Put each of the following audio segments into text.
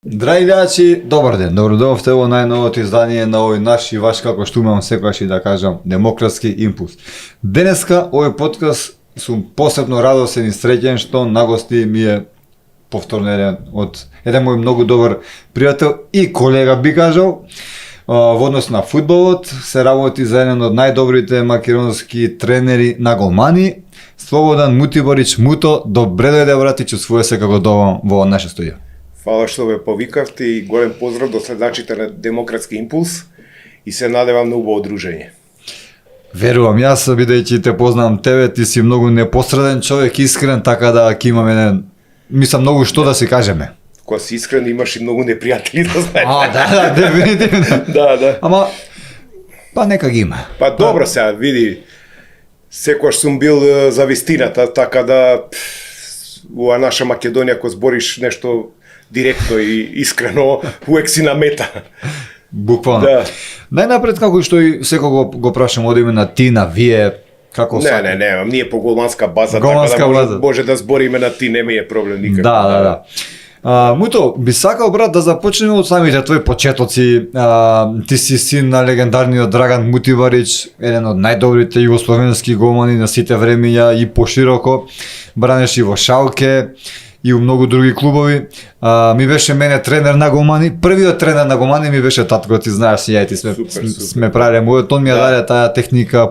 Драги гледачи, добар ден. Добродојавте во најновото издание на овој наш и ваш, како што имам секогаш и да кажам, демократски импулс. Денеска овој подкаст сум посебно радосен и среќен што нагости ми е повторно од еден мој многу добар пријател и колега, би кажал, во однос на фудбалот. Се работи за еден од најдобрите македонски тренери на голмани, Слободан Мутиборич. Муто, добре дојде братиче, своје се како добам во наша студија. Фала што ме повикавте и голем поздрав до следачите на Демократски импулс и се надевам на убаво дружење. Верувам, јас бидејќи те познавам тебе, ти си многу непосреден човек, искрен, така да ќе имаме еден, мислам многу што да си кажеме. Кога си искрен имаш и многу непријатели, да знаеш. Да, дефинитивно. Да. Ама, па нека ги има. Па добро сега, види, секојаш сум бил за вистината, така да во наша Македонија кога збориш нешто директно и искрено, уек си на мета. Буквално. Да. Најнапред, како што и секој го прашам од име на ти, на вие, како са? Не, ние по голманска база, Голманска така да база. може да збориме на ти, не ми е проблем никако. Да. Муто, би сакал, брат, да започнеме од самите твои почетоци. Ти си син на легендарниот Драган Мутиборич, еден од најдобрите југословенски голмани на сите времења и пошироко. Бранеш и во Шалке и у многу други клубови. Ми беше мене тренер на голмани. Првиот тренер на голмани ми беше татко, ти знаеш, ја и ти сме правиле мојот, он ми ја даде таа техника.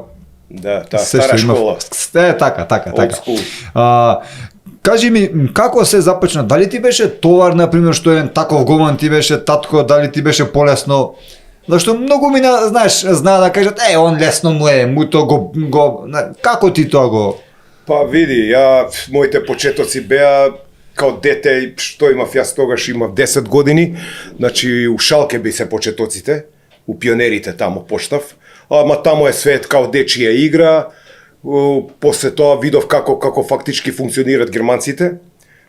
Да, таа стара школа. Така. Old school. Кажи ми, како се започна? Дали ти беше товар, например, што еден таков голман ти беше татко, дали ти беше полесно? Зашто многу ми, знаеш, знаа да кажат, он лесно му е, Муто како ти тоа го? Па види, моите почетоци беа као дете, што имав јас тогаш, имав 10 години, значи у Шалке би се почетоците, у пионерите тамо почнав, ама тамо е свет као дечија игра. После тоа видов како фактички функционираат германците.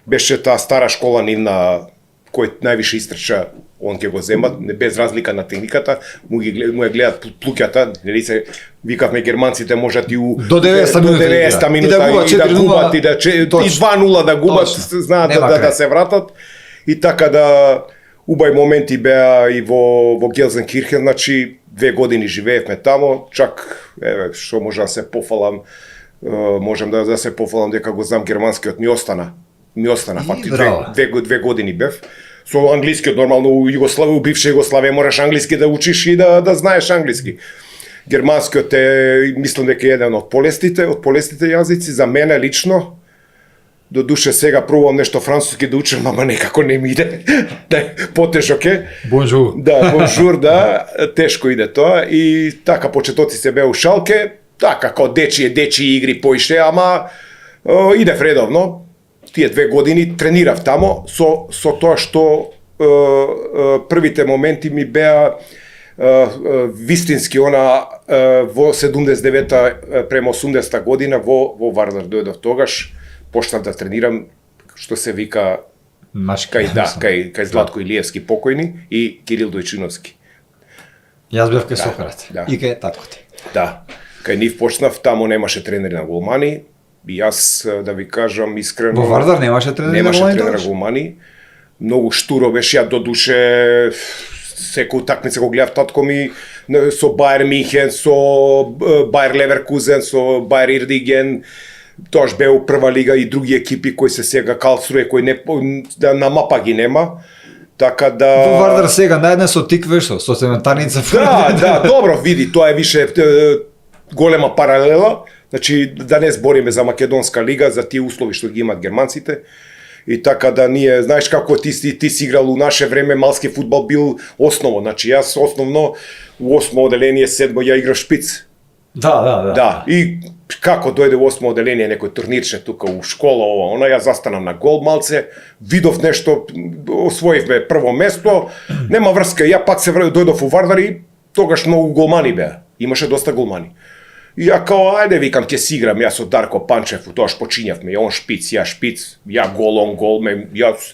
Беше таа стара школа нивна, кој највише истрча, он ќе го земат, без разлика на техниката, му ја гледат плуќата, нели се викавме германците можат и у до 90 минути и да губат и 2-0 да губат, знаат да се вратат. И така да убај моменти беа и во Гелзенкирхен, значи 2 години живеевме тамо, чак што можам да се пофалам, можам да се пофалам дека го знам германскиот, ми остана факти 2 години бев. Со англискиот нормално у Југославија, у бивша Југославија мораш англиски да учиш и да знаеш англиски. Германскиот е, мислам дека е еден од полесните јазици за мене лично. До душе сега пробувам нешто француски да учам, ама некако не ми иде. Потешок е. Бонжур. Да, бонжур, да, тешко иде тоа. И така почетоци се беа у Шалке, така како дечи игри поише, ама иде вредовно. Тие 2 години тренирав тамо со тоа што првите моменти ми беа вистински во 79-та према 80-та година во Вардар дојдов тогаш. Почнав да тренирам, што се вика кај Златко Илиевски покојни и Кирил Дојчиновски. Јас бев кај Сократ и кај татко ти. Да, кај нив почнав, таму немаше тренери на голмани и јас да ви кажам искрено... Во Вардар немаше тренери на голмани? Немаше тренер на голмани. Многу штуро беше, ја до душе секој такмица го гледав татко ми со Бајер Минхен, со Бајер Леверкузен, со Бајер Ирдиген. Тоаш беа у прва лига и други екипи кои се сега Калсруе, кои на мапа ги нема. Така да... Во Вардар сега наедне со Тиквеш, со цементарница. Да, добро, види, тоа е више голема паралела. Значи, да не збориме за Македонска лига, за тие услови што ги имат германците. И така да ние, знаеш како ти си играл у наше време, малски фудбал бил осново. Значи јас основно у 8 оделение, 7 ја играв шпиц. Да. Да, и како дојде во 8 оделение некој турнирче тука у школа, ова, она, ја застанам на гол малце, видов нешто, освоивме прво место, нема врска, ја пак се дојдов у Вардар и тогаш многу голмани беа, имаше доста голмани. И ја као, ајде, викам, ќе си играм, јас од Дарко Панчев, тоа почињавме, он шпиц, ја гол, он гол, јас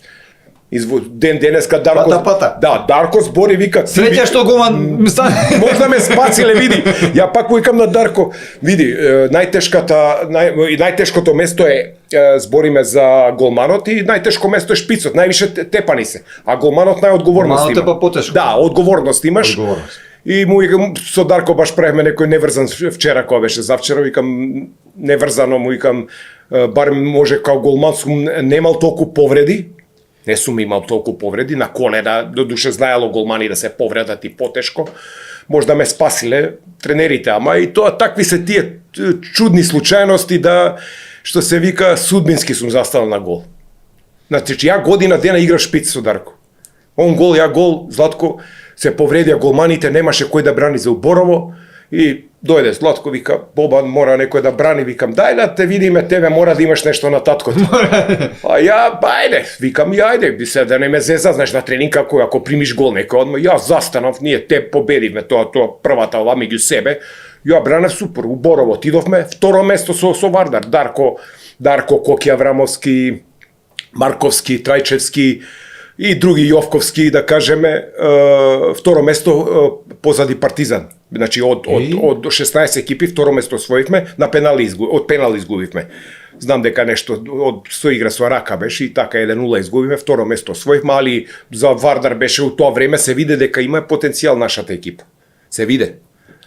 ден денеска Дарко... Пата. Да, Дарко збори, вика... Среќа што голман стане. Можда ме спасиле, види. Ја пак викам на Дарко, види, најтешкото место е, збориме за голманот, и најтешко место е шпицот, највише тепани се. А голманот најодговорност има. Голманот е па потешко. Да, одговорност имаш. Одговорност. И му викам, со Дарко баш правиме некој неврзан вчера, кога беше завчера, викам, неврзано му викам, барем може као голман сум немал толку повреди, не сум имал толку повреди, на колена, додуше знаело голмани да се повредат и потешко, можда ме спасиле тренерите, ама и тоа такви се тие чудни случајности да, што се вика, судбински сум застанал на гол. Значи, ја година дена играв шпиц со Дарко. Он гол, ја гол, Златко, се повредија голманите, немаше кој да брани за Уборово, и дојде Златко, вика, Бобан, мора некој да брани, викам, дај да те видиме, тебе мора да имаш нешто на таткото. А ја, ајде, викам, ајде, би се да не ме зеза, знаеш, на тренинг, ако примиш гол некој одма, јас застанав, ние те победивме, тоа првата ова меѓу себе, ја бранев супер, Уборово, отидовме, второ место со Вардар, Дарко, Коки Аврамовски, Марковски, Трајчевски, и други Јовковски, да кажеме, второ место позади Партизан. Значи од 16 екипи второ место освоивме, од пенали изгубивме. Знам дека нешто од соигра со Рака беше и така 1-0 изгубивме, второ место освоивме, али за Вардар беше у тоа време се виде дека има потенцијал нашата екипа. Се виде.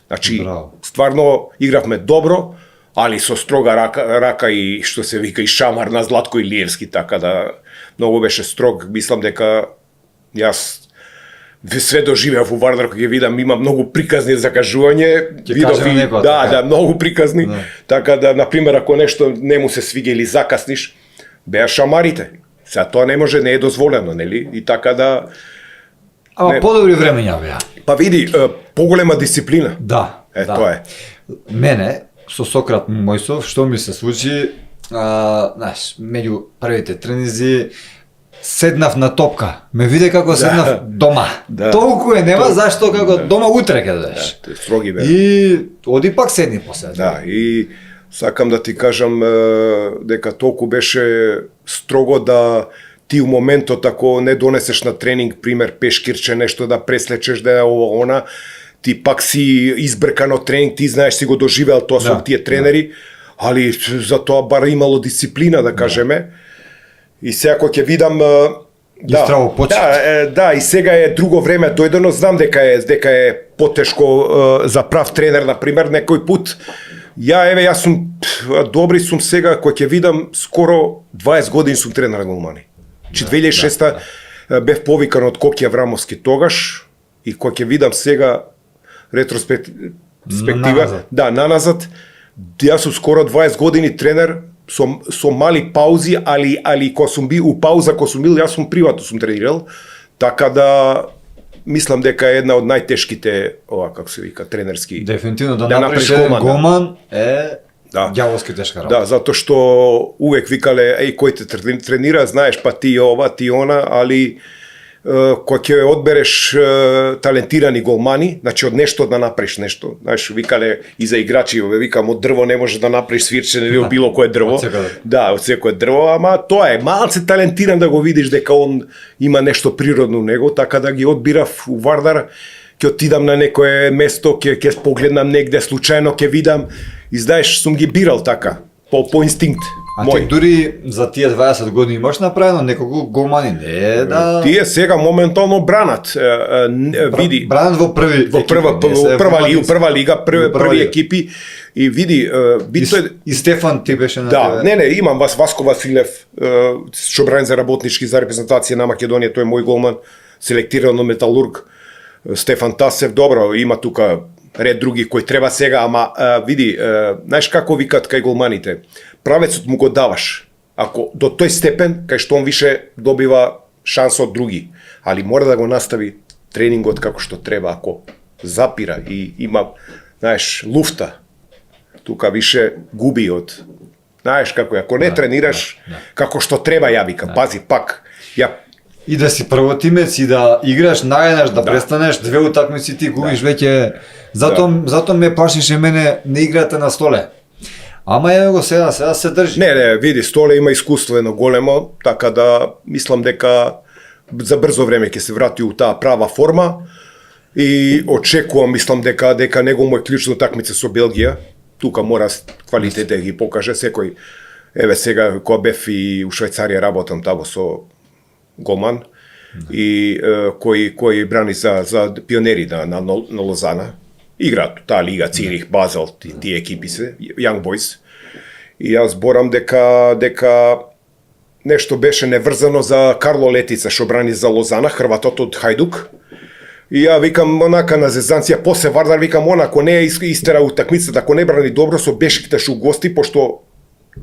Значи, стварно игравме добро, али со строга рака и што се вика и шамар на Златко Илиевски, така да многу беше строг. Мислам дека јас све доживеав у Вардар, кога ќе видам, има многу приказни закажување, видов и да, многу приказни. Да. Така да, на пример, ако нешто не му се свига или закасниш, беа шамарите. Сега тоа не може, не е дозволено, нели? И така да. Ама подобри времења беа. Па види, поголема дисциплина. Да. Тоа е. Мене со Сократ Мојсов, што ми се случи, знаеш, меѓу првите тренинзи седнав на топка. Ме виде како седнав дома. Толку е нема зашто како дома утре ќе дојдеш. Да, строги бе. И оди пак седни после. Да, и сакам да ти кажам дека толку беше строго да ти у моментот ако не донесеш на тренинг, пример пешкирче, нешто да преслечеш, да е ова она, ти пак си избркан од тренинг, ти знаеш, си го доживеал тоа со тие тренери, али за тоа бар имало дисциплина, да кажеме. И сега кога ќе видам и сега е друго време дојдено, знам дека е потешко за прав тренер, на пример, некој пут. Јас сум добри сум сега кога ќе видам скоро 20 години сум тренер на голмани. 2006 бев повикан од Коки Аврамовски тогаш и кога ќе видам сега ретроспектива, наназад, јас сум скоро 20 години тренер со мали паузи, али кога сум бил у пауза, кога сум бил, јас сум приватно сум тренирал, така да мислам дека е една од најтешките, како се вика, тренерски. Дефинитивно да направиш голман е ѓаволски тешка работа. Да, затоа што увек викале, кој те тренира, знаеш, па ти ова, ти она, али кога ќе одбереш талентирани голмани, значи од нешто да направиш нешто. Знаеш, викале и за играчи, викам, од дрво не можеш да направиш свирче, или од било кое дрво. Да, од секое дрво, ама тоа е малце талентиран да го видиш дека он има нешто природно у него, така да ги одбирав у Вардар, ќе отидам на некое место, ќе погледнам негде случајно, ќе видам и знаеш, сум ги бирал така, по инстинкт. А ти дури за тие 20 години имаш направено неколку голмани, не да... Тие сега моментално бранат, види... Бранат во прва лига, први екипи, и види... И Стефан ти беше на тебе? Да, не, имам Васко Василев, што брани за работнички за репрезентација на Македонија, тој е мој голман, селектиран од Металург. Стефан Тасев, добро, има тука ред други кои треба сега, ама види, знаеш како викат кај голманите, правецот му го даваш, Ако до тој степен, кај што он више добива шанса од други, али мора да го настави тренингот како што треба, ако запира и има, знаеш, луфта, тука више губи од, знаеш како е, ако не тренираш како што треба, ја викам, пази пак, и да си првотимец и да играш наеднаш, да престанеш две утакмици ти губиш веќе. Зато ме плашише мене на играта на Столе. Ама еве го сега се држи. Не, види, Столе има искуство едно големо, така да мислам дека за брзо време ќе се врати у таа права форма и очекувам, мислам дека него му е клучна утакмица со Белгија. Тука мора квалитет да ги покаже секој. Еве сега кога бев и у Швајцарија работам тамо со голман и кој брани за пионери на Лозана. Играат таа лига Цирих, Базел, тие екипи се, Young Boys. И јас зборам дека нешто беше неврзано за Карло Летица што брани за Лозана, Хрватот од Хајдук. И ја викам онака на зезанција, после Вардар викам онако не истера утакмицата, ако не брани добро со бешките што гости, пошто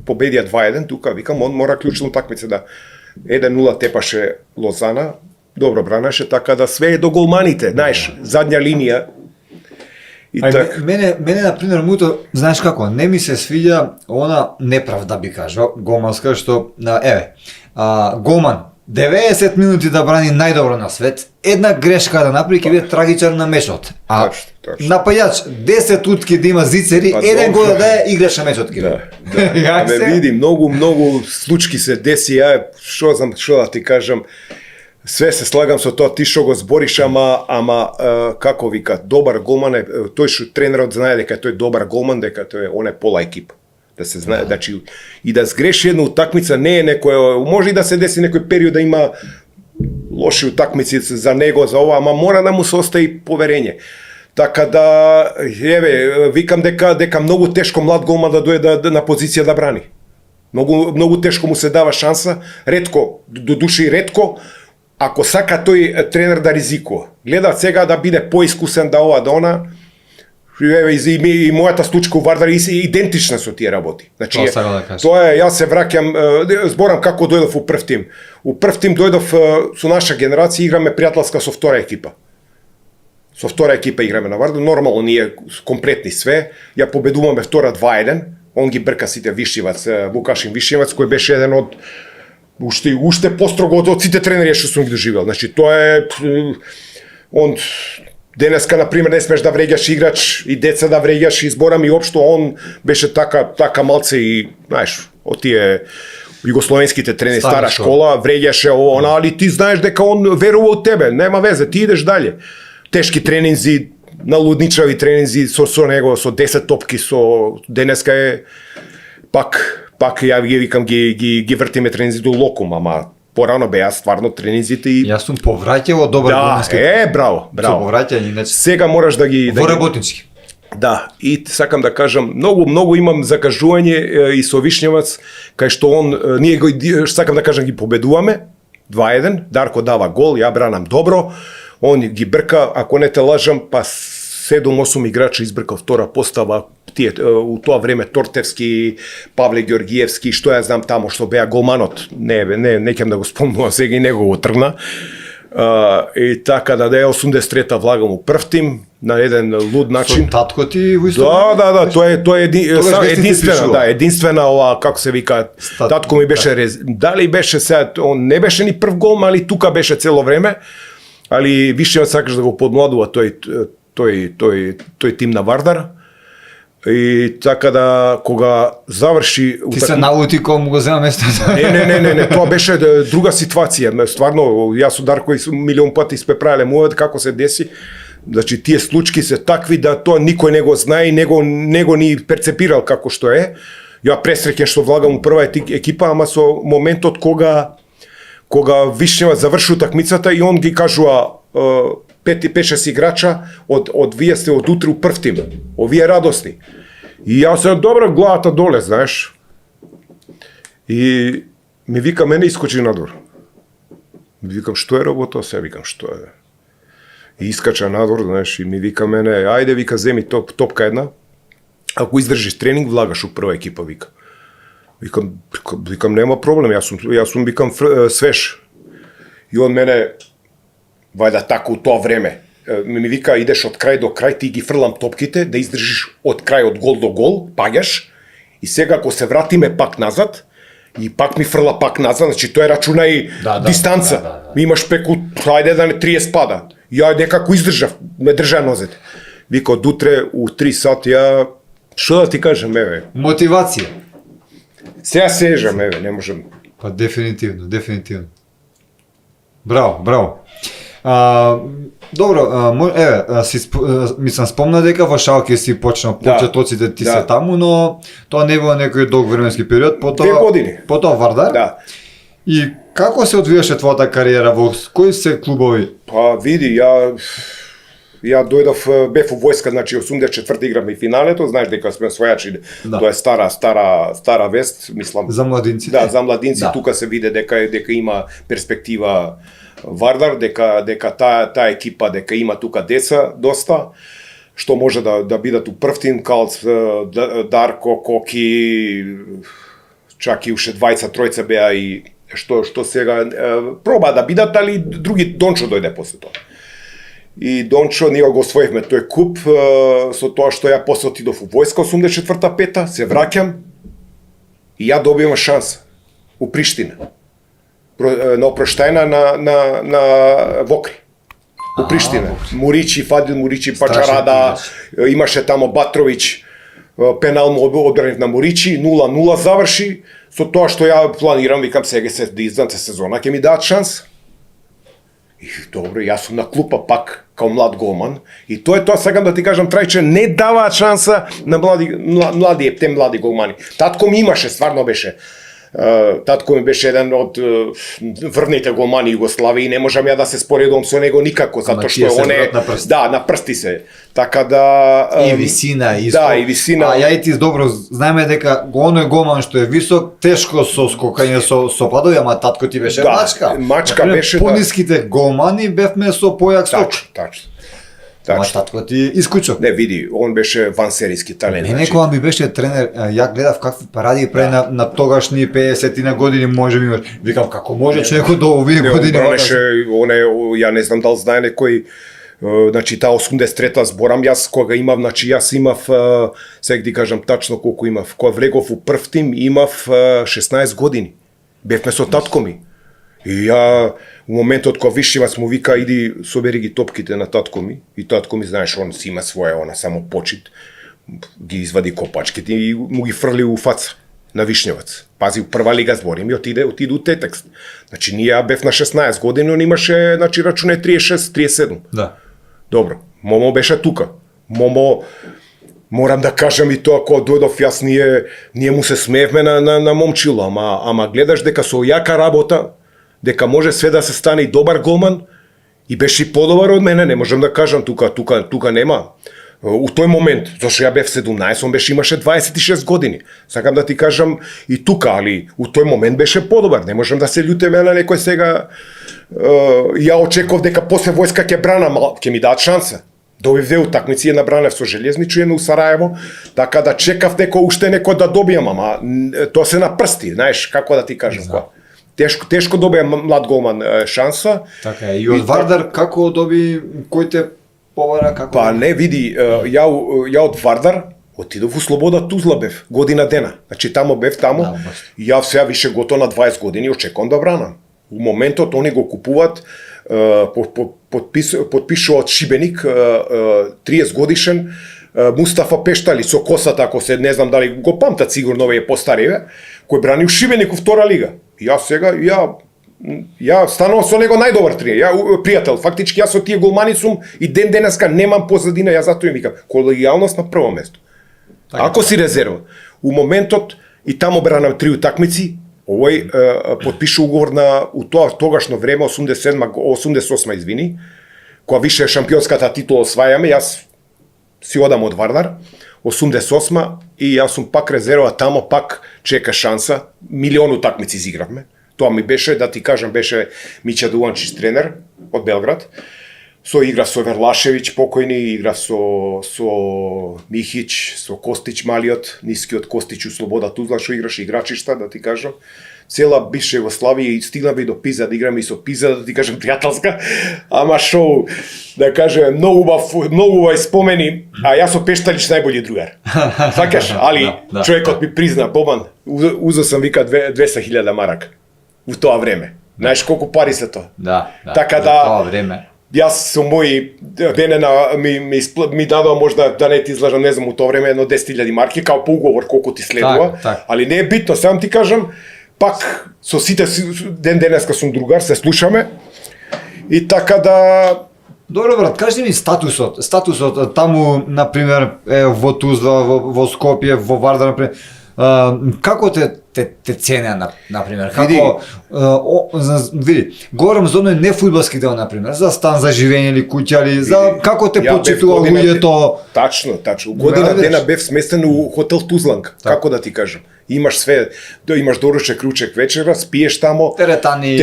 победија 2-1, тука викам он мора клучна утакмица да 1-0 тепаше Лозана, добро бранеше, така да све е до голманите, знаеш, задња линија. И мене на пример муто, знаеш како, не ми се свиѓа она неправда би кажал, голманска што голман 90 минути да брани најдобро на свет, една грешка да направи ќе биде трагичен на мечот. А напаѓач 10 утки да има зицери, еден гол да даде играше мечот ги. Ме види, многу случки се деси, што да ти кажам, све се слагам со тоа, ти што го збориш, ама како вика, добар голман е, тој што тренерот знае дека тој добар голман, дека тој е, он е пола екип. Да се знае, значи, и да сгреши една утакмица не е некој, може и да се деси некој период да има лоши утакмици за него, за ова, ама мора да му се остави поверење. Така да, еве, викам дека многу тешко млад голман да дојде на позиција да брани. Многу тешко му се дава шанса, ретко, до души ретко, ако сака тој тренер да ризикува. Гледа сега да биде поискусен, да ова, да она, и мојата случка у Вардар е идентична со тие работи. Значи, тоа е, јас се враќам, зборам како дојдов у прв тим. У прв тим дојдов со наша генерација, играме пријателска со втора екипа. Со втора екипа играме на Вардар, нормално ние комплетни све, ја победуваме втора 2-1, он ги брка сите Вишивац, Вукашин Вишивац, кој беше еден од уште построго од сите тренери што сум ги доживел. Значи, тоа е, он денеска, например, не смеш да вреѓаш играч и деца да вреѓаш и зборам и општо он беше така малце и, знаеш, од тие југословенските тренери, стара школа, вреѓаше она, али ти знаеш дека он верува од тебе, нема везе, ти идеш дале. Тешки тренинзи, налудничави тренинзи со него, со 10 топки, со денеска е пак ја ги викам ги вртиме тренинзи до локум, ама порано беа стварно тренинзите и јас сум повраќал добар голмански. Браво. Повраќање, иначе сега можеш да ги во работнички. Да, и сакам да кажам, многу имам закажување и со Вишњевац, кај што он ние го сакам да кажам ги победуваме 2-1, Дарко дава гол, ја бранам добро, он ги брка, ако не те лажам, па 7-8 играчи избркал втора постава, тие у тоа време Тортевски, Павле Георгиевски, што ја знам тамо што беа голманот. Не ќе да го спомнувам сега и него го тргна. И така да е 83-та влагам у прв тим на еден луд начин. Со татко ти во исто? Да, тоа е единствена ова, како се вика, татко ми беше дали беше сега, он не беше ни прв голман, али тука беше цело време. Али више сакаш да го подмладува тој тим на Вардар. И така да кога заврши ти се налути кога му го зема местото. Не, тоа беше друга ситуација. Стварно, јас со Дарко и милион пати испеправиле му како се деси. Значи тие случки се такви да тоа никој не го знае и него ни перцепирал како што е. Ја пресреќен што влагам у прва екипа, ама со моментот кога Вишњева заврши утакмицата и он ги кажува 5-6 играча од вие сте од утре у прв тим. Овие радосни. И јас се добра главата доле, знаеш. И ми вика мене искочи надвор. Ми викам што е работа, се викам што е. И искача надвор, знаеш, и ми вика мене, ајде вика земи топка една. Ако издржиш тренинг, влагаш у прва екипа, вика. Викам нема проблем, јас сум викам свеж. И он мене вајда така у тоа време ми вика идеш од крај до крај, ти ги фрлам топките да издржиш од крај од гол до гол, паѓаш и сега ако се вратиме пак назад и пак ми фрла пак назад, значи тоа е рачунај дистанца. Имаш преку ајде да не 30 пада. Ја некако издржав, ме држа нозете. Вика од утре у 3 сати ја што да ти кажам, Мотивација. Сега сежам, не можам. Па дефинитивно. Браво. Добро, мислам спомна дека во Шалке си почнал почетоците ти се таму, но тоа не било некој долг временски период, 2 години. Потоа Вардар. Да. И како се одвиваше твојата кариера, во кои се клубови? Па види, ја дојдов, бев у војска, значи 84 играме и финалето, знаеш дека сме освојачи, тоа е стара вест, мислам. За младинци. Да, за младинци, тука се виде дека има перспектива Вардар, дека таа екипа, дека има тука деца доста, што може да бидат у прв тим, Калц, Дарко, Коки, чак и уште двајца, тројца беа и што сега проба да бидат, али други Дончо дојде после тоа. И Дончо, ние го освоивме тој куп, со тоа што ја после отидов у војска 84-5, се враќам и ја добивам шанса у Приштина. На опроштајна на Вокри. У Приштина. Муричи, Фадил Муричи, Пачарада, имаше тамо Батрович, пенал му одбранив на Муричи, 0-0 заврши, со тоа што ја планирам, викам сега се да изданце сезона, ќе ми дадат шанс. И добро, јас сум на клупа пак, као млад голман, и тоа сакам да ти кажам, Трајче, не даваат шанса на млади голмани. Татко ми имаше, стварно беше. Татко ми беше еден од врвните голмани Југославија и не можам ја да се споредувам со него никако, затоа што он е на прсти се. Така да и висина и и висина. А ја и ти добро знаеме дека оној голман што е висок, тешко со скокање со падови, ама татко ти беше мачка. Мачка беше пониските голмани бевме со појак скок. Точно. Ама татко ти искучок. Не, види, он беше вансерийски талент. Не, кога ми беше тренер, ја гледав какви паради прави на тогашни 50 на години, може ми викам како може човекот до овие години. Ја не знам дали знае некој, значи таа 83-та зборам јас кога имав, значи јас имав, сега ти кажам тачно колку имав, кога влегов у прв тим имав 16 години. Бевме со татко ми. И ја у моментот кога Вишивац му вика иди собери ги топките на татко ми, и татко ми знаеш он си има своја само почит, ги извади копачките и му ги фрли у фаца на Вишњевац. Пази, у прва лига зборим и отиде у Тетекст. Значи ние бев на 16 години, он имаше, значи рачуне 36-37. Да. Добро, Момо беше тука. Момо, морам да кажам и тоа, кога дојдов јас, ние му се смеевме на момчило, ама гледаш дека со јака работа, дека може све да се стане и добар голман, и беше и подобар од мене, не можам да кажам, тука нема. У тој момент, зашто ја бев 17, он имаше 26 години. Сакам да ти кажам и тука, али у тој момент беше подобар. Не можам да се љутеме на некој сега. Ја очеков дека после војска ќе бранам, ќе ми дадат шанса. Добив 2 утакмици, една бранев со Железничо, една у Сараево, така да чекав уште некој да добијам, ама тоа се на прсти, знаеш, како да ти кажам. Тешко добија млад голман шанса. Така е. И од Вардар како доби, кој те повара, како? Па не, види, ја од Вардар отидов у Слобода Тузла бев, година дена. Значи тамо бев, и ја сега више готов на 20 години очекувам да бранам. У моментот они го купуваат, подпишуваат Шибеник, 30 годишен, Мустафа Пештали со косата, ако се не знам дали го памтат сигурно овие постариве, кој брани у Шибеник у втора лига. Јас сега, ја станувам со него најдобар пријател. Фактички јас со тие голмани сум и ден денеска немам позадина, ја затоа им викам, колегијалност на прво место. Ако си резерва, у моментот и тамо бранам 3 утакмици, овој потпиша уговор у тогашно време 88 извини, кога више шампионската титула освајаме, јас си одам од Вардар, 88 и јас сум пак резерва, тамо пак чека шанса, милион утакмици изигравме. Тоа ми беше, да ти кажам, беше Миća Duvančić тренер од Белград. игра со Верлашевиќ покојни, игра со Михиć, со Костиć малиот, нискиот Костиć у Слобода Тузла што играше играчишта, да ти кажам. Цела бивша Југославија и стигнавме и до Пиза, да играме и со Пиза, да ти кажам пријателска, ама шоу, да кажем, многу убав спомени, а јас со Пешталич најбољи другар. Сакаш, али човекот ми призна, Бобан, узел сам вика 200.000 марак у тоа време. Знаеш колку пари се тоа? Да, така за тоа време. Јас со мои денена ми дадоа можда да не ти излажам, не знам, у тоа време едно 10.000 марки, као по уговор колку ти следува, али не е битно, сам ти кажам, пак со сите ден денеска сум другар, се слушаме и така да... Добро брат, кажи ми статусот таму, например, во Тузла, во Скопје, во Вардар, например, како те цене, например, како, види, говорам за оној нефудбалски дел, например, за стан, за живење или куќа, или за како те почитува луѓето. Тачно, година дена бев сместен у хотел Тузланг, како да ти кажам. Имаш све, имаш доручек, ручек, вечера, спиеш тамо. Теретани...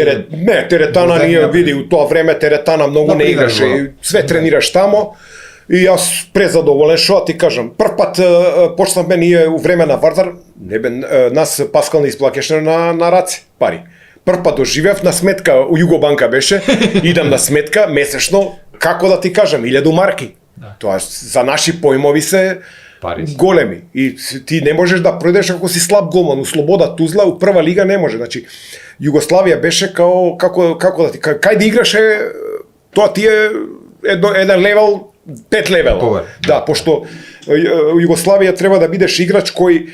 Теретана ние, види, у тоа време теретана многу не играше, све тренираш тамо. И јас презадоволен, шо ти кажам, прв пат почнавме ние у време на Вардар, нас Паскал не исплакеше на раце пари. Прв пат доживев на сметка, у Југобанка беше, идам на сметка месечно, како да ти кажам, 1000 марки. Тоа за наши појмови се големи. И ти не можеш да пројдеш ако си слаб голман. У Слобода Тузла, у прва лига не може. Значи, Југославија беше како да ти кажам, кај да играше, тоа ти е еден левел, 5 левел. Да, пошто Југославија треба да бидеш играч кој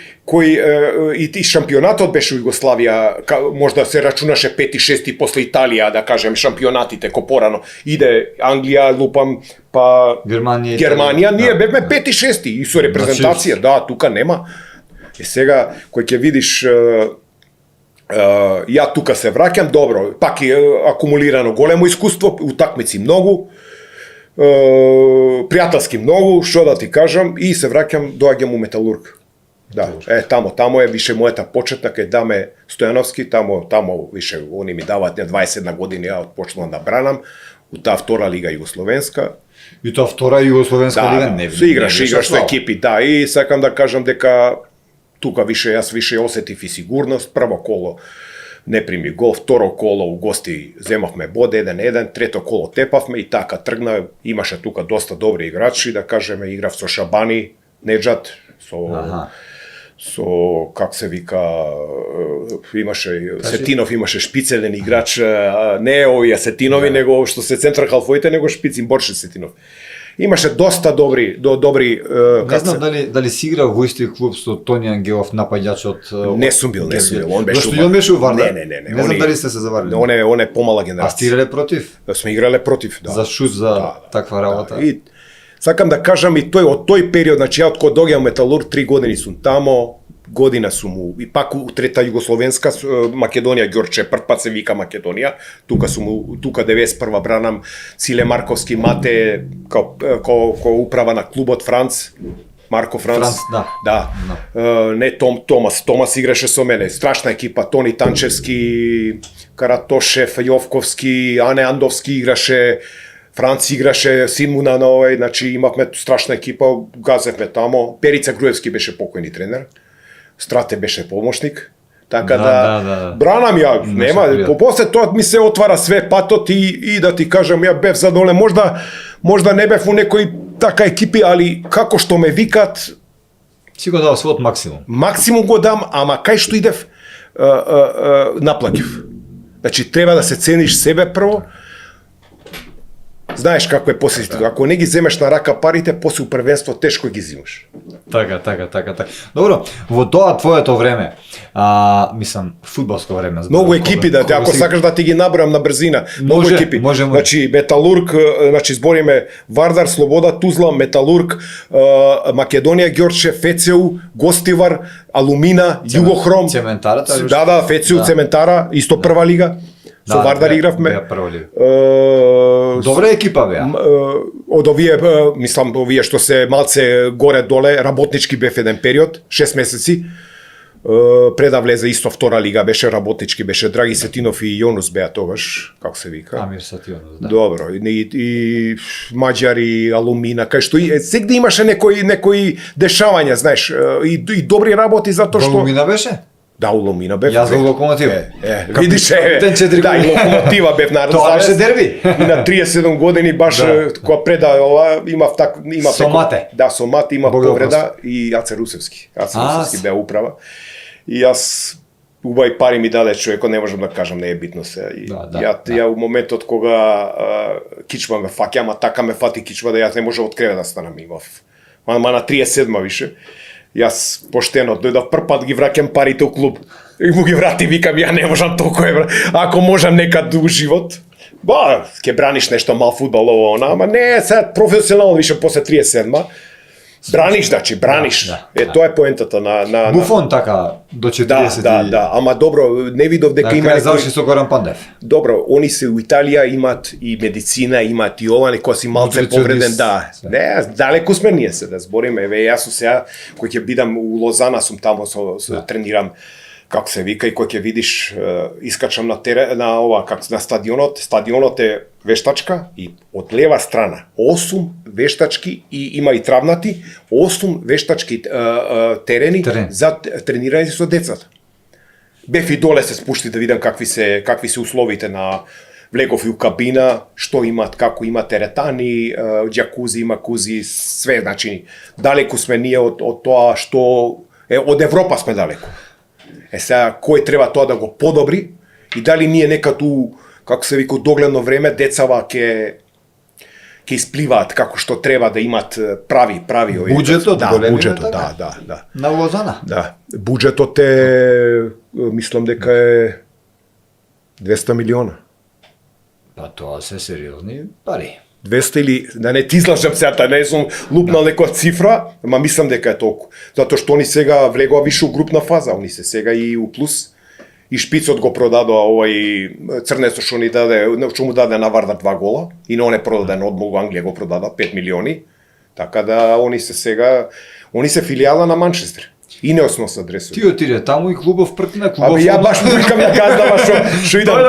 и шампионатот беше у Југославија, можда се рачунаше 5-6 после Италија, да кажем, шампионатите ко порано. Иде Англија, лупам, па Германија, ние бевме 5-6 и со репрезентација, да, тука нема. И сега кој ќе видиш ја тука се враќам, добро, пак е акумулирано големо искуство, утакмици многу, пријателски многу, што да ти кажам, и се враќам, доаѓам у Металург. Да, тамо е више мојата почетна, кај Даме Стојановски, тамо више они ми даваат 21 години, ја почнувам да бранам, у таа втора лига југословенска. И тоа втора југословенска лига не ви. Играш со екипи, да, и сакам да кажам дека тука јас више осетив и сигурност, прво коло не прими гол, второ коло у гости земавме бод 1-1, трето коло тепавме и така тргна, имаше тука доста добри играчи, да кажеме, играв со Шабани, Неджат, со как се вика, имаше Сетинов, имаше шпицеден играч, не овие Сетинови, него што се центар халфоите, него шпицин Борше Сетинов. Имаше доста добри не знам дали си играл во исти клуб со Тони Ангелов, напаѓачот. Не сум бил, он беше. Зашто он беше у Вардар? Не знам дали сте се заварили. Он е помала генерација. А сте играле против? Сме играле против, да. За шут, за таква работа. И сакам да кажам и тој период, значи ја од кога доаѓам Металург 3 години сум тамо, година сум и пак у трета југословенска Македонија Ѓорче, прв пат се вика Македонија, тука 91 бранам Циле Марковски Мате ко управа на клубот Франц, Марко Франц, да. Не Томас играше со мене, страшна екипа, Тони Танчевски, Каратошев, Јовковски, Ане Андовски играше, Франц играше, Симуна на овој, значи имавме страшна екипа, газевме тамо, Перица Груевски беше покојни тренер. Страте беше помошник, така да бранам ја, нема, после тоа ми се отвара све патот и да ти кажам, ја бев задоволен, можда не бев у некој така екипи, али како што ме викат, си го дал својот максимум. Максимум го дам, ама кај што идев, наплакив. Значи, треба да се цениш себе прво, знаеш како е после, ако не ги земеш на рака парите, после у првенство тешко ги зимаш. Така. Добро, во тоа твоето време, мислам, фудбалско време. Многу екипи, ако сакаш да ти ги набројам на брзина, многу екипи. Значи, Металург, значи збориме Вардар, Слобода, Тузла, Металург, Македонија, Ѓорче, ФЦУ, Гостивар, Алумина, Југохром. Цементарата? Да, ФЦУ, Цементара, исто прва лига. Со Вардар игравме. Добра екипа беа. Од овие, мислам, овие што се малце горе-доле, работнички бев еден период, 6 месеци. преда влезе исто втора лига, беше работечки, беше Драги Сетинов и Јонус беа тогаш, како се вика. Амир Сатионов, да. Добро, и Маđари, Алумина, кај што сегде имаше некои дешавања, знаеш, и добри работи затоа што Алумина беше? Да, у Ломина бев. Јас за Локомотив. Видиш, да, и Локомотива бев на Тоа беше дерби. И на 37 години баш кога преда ова имав Сомате. Да, Сомате има Бог да повреда и Аце Русевски. Аце Русевски беа управа. И јас убави пари ми даде човекот, не можам да кажам, не е битно се. И ја у моментот кога кичма ме фаќа, ама така ме фати кичма да јас не можам од кревет да станам, имав. Ма на 37 више. Јас поштено дојдов прв пат ги враќам парите у клуб. И му ги врати, викам, ја не можам толку евра. Ако можам некад у живот, ќе браниш нешто мал фудбал ово она, ама не, сега професионално више после 37-ма. Браниш, значи, браниш. Тоа е поентата на Буфон така до 40. Да, ама добро, не видов дека има некој заврши со Горан Пандев. Добро, они се у Италија имат и медицина, имат и ова, некој си малце повреден, да. Не, далеку сме ние се да збориме. Еве јас сум сега кој ќе бидам у Лозана, сум таму со тренирам, како се вика, и кој ќе видиш, искачам на терен, на ова, како на стадионот е вештачка и од лева страна 8 вештачки и има и травнати, 8 вештачки терени за тренирање со децата. Бев и доле се спушти да видам какви се условите на влегов и у кабина, што имат, како имат теретани, џакузи, макузи, све, значи далеку сме ние од тоа што од Европа сме далеку. Сега кој треба тоа да го подобри и дали ние некаду, како се вика, догледно време децава ќе испливаат како што треба да имат прави буџетот, буџетот, да. На Лозана. Да. Буџетот е, мислам дека е 200 милиона. Па тоа се сериозни пари. 200 или, да не ти излажам сега, не сум лупнал некоја цифра, ама мислам дека е толку. Затоа што они сега влегоа више у групна фаза, они се сега и у плюс. И Шпицот го продадоа овој Црнецо што ни даде, што му даде на Вардар 2 гола, и не продаде на одмол во Англија го продаде 5 милиони. Така да они се сега, они се филијала на Манчестер. И не основа адресот. Ти отиде таму и клубов пркна, Абе ја баш му викам на газдава што идам.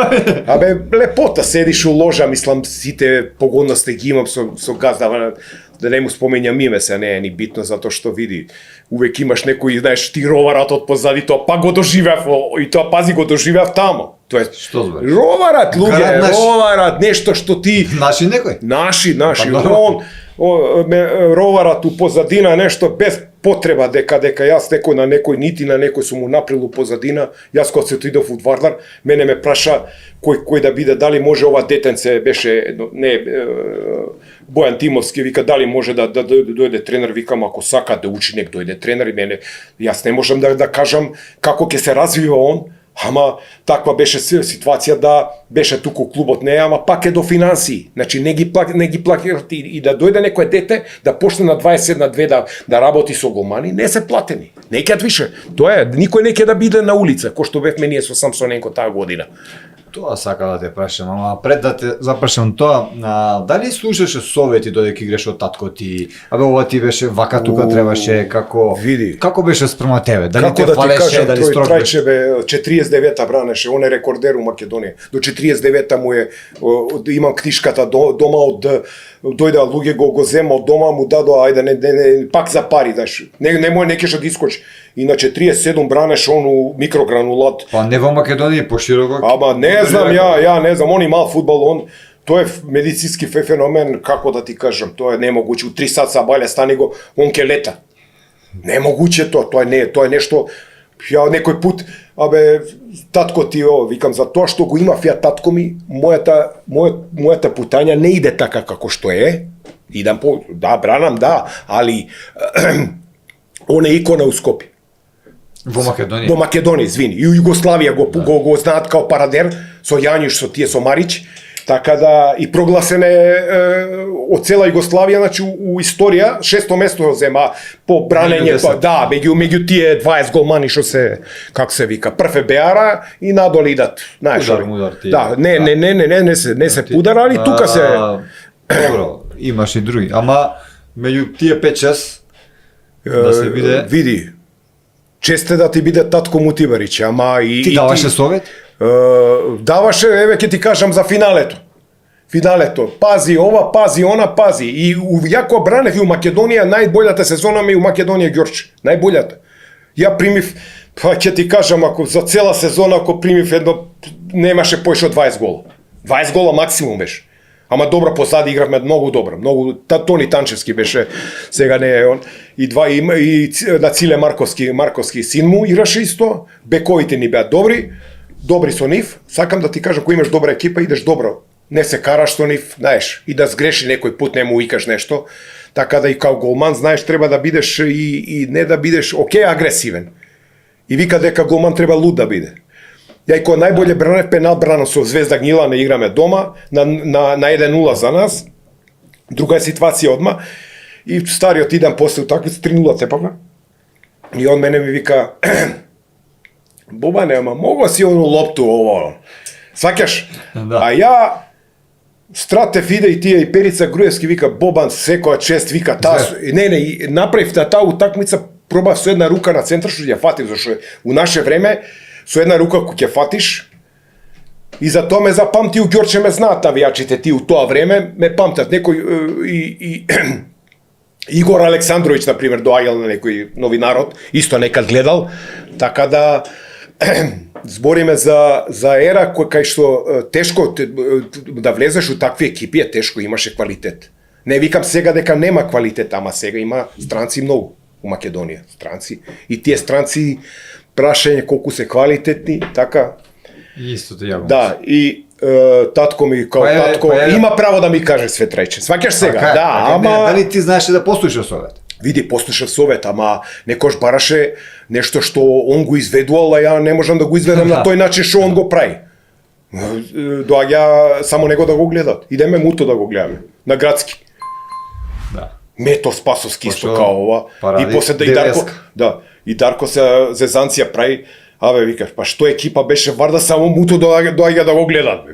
Абе лепота, седиш у ложа, мислам сите погодности ги имам со газдава, да не му споменјам име, се не е ни битно затоа што види. Увек имаш некој, знаеш, ти роварат од позади тоа, па го доживеав и тоа пази го доживеав таму. Тоа е што збориш? Роварат, луѓе, роварат, нешто што ти Наши некој? Наши, роварат у позадина нешто без потреба дека јас на некој сум му наприл позадина. Јас кога се отидов у Вардар, мене ме праша кој да биде, дали може ова детенце беше Бојан Тимовски, вика дали може да дојде тренер, викам ако сака да учи нек дојде тренер, и мене јас не можам да кажам како ќе се развива он. Ама таква беше ситуација да беше туку клубот не, ама пак е до финансии. Значи не ги плакират и да дојде некој дете да почне на 21-2 да работи со голмани, не се платени. Не ќе више. Тоа е, никој не ќе да биде на улица, кој што бевме ние со Самсоненко таа година. Тоа сака да те прашам, ама пред да те запрашам тоа, дали слушаше совети додека играш од татко ти? Абе ова ти беше вака тука требаше, како види. Како беше спрема тебе? Дали како те да фалеше, дали строг беше? Трајче бе 49-та бранеше, он е рекордер у Македонија. До 49-та му е, имам книжката дома дојде луѓе го зема од дома, му дадоа ајде не пак за пари, знаеш. Не кеше да искочи. И на 47 бранеше ону микрогранулат. Па не во Македонија пошироко. Ама не знам, ја не знам, он имал фудбал, тоа е медицински феномен, како да ти кажам, тоа е немогуче. У 3 сат сабаља стани го, он ке лета. Немогуче тоа е нешто. Ја некој пут, татко ти викам за тоа што го имав ја татко ми, мојата путања не иде така како што е. Идам бранам, али он е икона у Скопје. Во Македонија. Во Македонија, извини. И у Југославија го знаат као парадер со Јањуш, со Марич. Така да и прогласен е од цела Југославија, значи у историја 6-то место зема по бранење, меѓу тие 20 голмани што се, како се вика, прв е Беара и надоле идат, знаеш. Да, не се пудара, али тука се. Добро, имаш и други, ама меѓу тие 5-6 да се види. честе да ти биде татко Мутибарич, ама и Ти даваше совет? Даваше, еве ќе ти кажам за финалето. Финалето, пази ова, пази она, пази. И јако бранев и у Македонија, најбољата сезона ми у Македонија Ѓорче, најбољата. Ја примив, па ќе ти кажам, ако за цела сезона, ако примив едно, немаше поише од 20 гола. 20 гола максимум беше. Ама добро позади игравме многу добро, многу Тони Танчевски беше, сега не е он. И на Циле Марковски син му играше исто, бековите ни беа добри со нив. Сакам да ти кажам, кој имаш добра екипа, идеш добро. Не се караш со нив, знаеш, и да сгреши некој пут, не му икаш нешто. Така да и као голман, знаеш, треба да бидеш и не да бидеш, агресивен. И вика дека голман треба луд да биде. Ја и кој најболje бранев пенал брано со Звезда Гнила, не играме дома, на 1-0 за нас. Друга е ситуација одма. И стариот идам после утакмица 3-0 цепавме. И он мене ми вика: Бобане, ама мога си ону лопту ово. Сваќаш? Да. А ја Стратев иде и тие и Перица Груевски вика: Бобан секоја чест, вика не, направив на таа утакмица, пробав со една рука на центар што ја фатив, зашто у наше време со една рука кој ќе фатиш. И за тоа ме запамти, у Ѓорче ме знаат навијачите, ти у тоа време ме памтат. Некој и Игор Александрович, например, доаѓал на некој новинарот, исто некад гледал, така да збориме за ера кај што тешко да влезеш у такви екипи, е тешко, имаше квалитет. Не викам сега дека нема квалитет, ама сега има странци многу у Македонија, странци. И тие странци прашање колку се квалитетни, така. Истото јако. Да, и татко ми као татко има право да ми каже Светрајче. Сваќаш сега? Да, ама дали ти знаеше да послушаш совет? Види, послушав совет, ама некош бараше нешто што он го изведувал, а ја не можам да го изведам на тој начин што он го прави. Доаѓа само него да го гледат. Идеме муто да го гледаме на градски. Да. Мето Спасовски исто као ова. Паради, И после и Дарко се Зезанција прави. Абе, викаш, па што екипа беше Варда, само муто доаѓа да го гледат.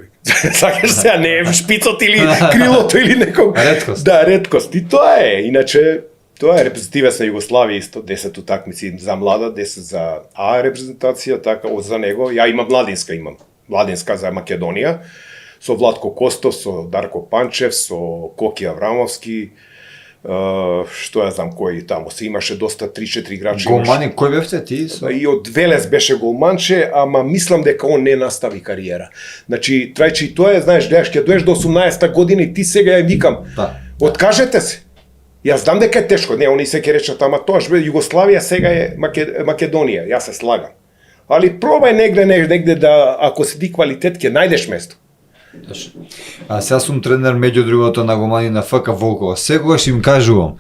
Сакаш се, не е шпицот или крилото или некој. Реткост. Да, реткост. И тоа е. Иначе, тоа е репрезентативец на Југославија исто, 10 утакмици за млада, 10 за А репрезентација, така, за него. Ја имам младинска за Македонија, со Владко Костов, со Дарко Панчев, со Коки Аврамовски, што ја знам кој таму се имаше доста 3-4 играчи. Голмани, кој бевте ти? И од Велес беше голманче, ама мислам дека он не настави кариера. Значи, Трајче, и тоа е, знаеш, ќе доеш до 18-та година и ти сега ја викам. Да. Откажете се. Јас знам дека е тешко. Не, они се ќе речат, ама тоа што Југославија сега е Македонија. Јас се слагам. Али пробај негде да, ако си ти квалитет, ќе најдеш место. А сега сум тренер меѓу другото на голмани на ФК Волкова. Секогаш им кажувам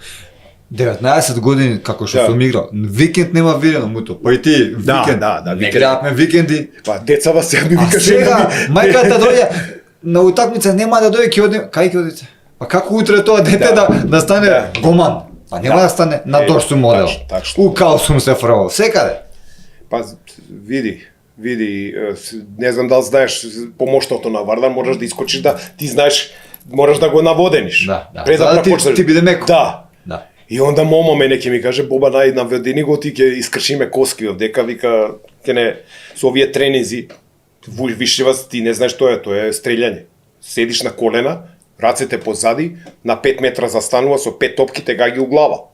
19 години како што сум играл. Викенд нема видено муто. Па и ти викенд. Не гледавме викенди. Па децава сега ми викаше. Сега мајката дојде на утакмица, нема да дојде, ќе одиме. Кај ќе одите? Па како утре тоа дете да стане голман? Па нема да стане на Дорсу модел. У Каусум се фрвал секаде. Па види, не знам дали знаеш помоштото на Вардар, можеш да искочиш да ти знаеш, можеш да го наводениш. Да. Пред да ти биде меко. Да. И онда момо мене ќе ми каже, Боба, наведени го, ти ќе искршиме коски овдека, вика, ќе не, со овие тренинзи, вишивас, ти не знаеш тоа е стрелјање. Седиш на колена, рацете позади, на 5 метра застанува со 5 топки те гаѓи у глава.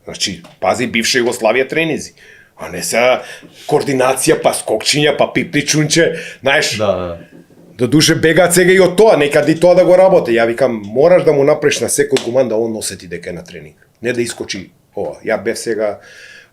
Значи, пази бивша Југославија тренинзи. А не сега координација, па скокчиња, па пипничунче, знаеш. Да. До душе бегаат сега и од тоа, некад и тоа да го работи. Ја викам, мораш да му направиш на секој голман да он осети дека е на тренинг. Не да искочи ова. Ја бев сега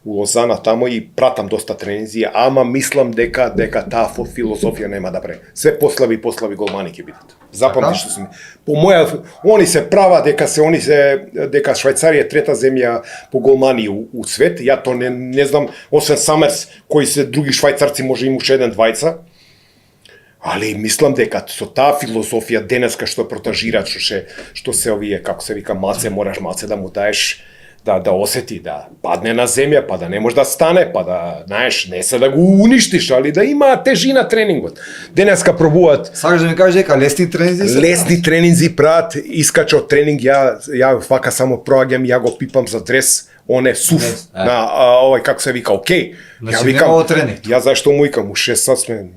у Лозана тамо и пратам доста тренинзи, ама мислам дека таа филозофија нема да прави. Све послави голмани ќе бидат. Запамти што сум. По моја, они се права дека Швајцарија е трета земја по голмани у свет. Ја то не знам, освен Самерс, кои се други швајцарци може имаше еден двајца. Али мислам дека со таа филозофија денеска што протажираат, што се овие, како се вика, мораш да му даеш да осети, да падне на земја, па да не може да стане, па да, знаеш, не се да го уништиш, али да има тежина тренингот. Денеска пробуваат. Сакаш да ми кажеш дека лесни тренинзи? Лесни тренинзи прават, искача од тренинг, ја вака само проаѓам, ја го пипам за дрес, On je suf, kako se vika, okej. Znači, Ja vikam, nema trening. ja zašto mu vikam, u 6 sad sme,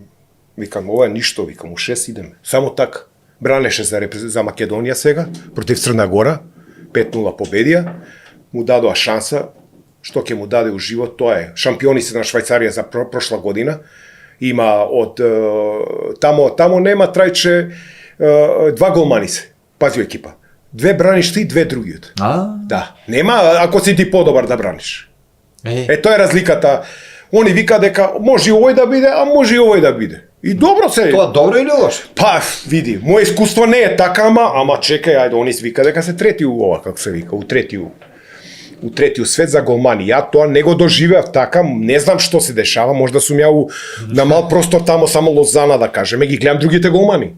vikam, ovo je ništo, vikam, u 6 idem. Samo tak, braneše za Makedonija svega, protiv Crna Gora, 5-0 pobedija, mu dadoa šansa, što ke mu dade u život, to je šampionice na Švajcarija za prošla godina, ima od, tamo nema trajče, 2 golmanice, pazi ekipa. 2 braniš ti, 2 drugi. Da, nema ako si ti podobar da braniš. To je razlika. Oni vika deka može i ovoj da bide, a može i ovoj da bide. I dobro se... To dobro ili loše? Pa, vidi, moje iskustvo ne je takama, ama čekaj, ajde, oni vika deka se treti u ova, kako se vika, u tretiju svet za golmani. Ja to nego doživeo takav, ne znam što se dešava, možda sam ja na mal prostor tamo samo Lozana da kažem, i gledam drugite golmani.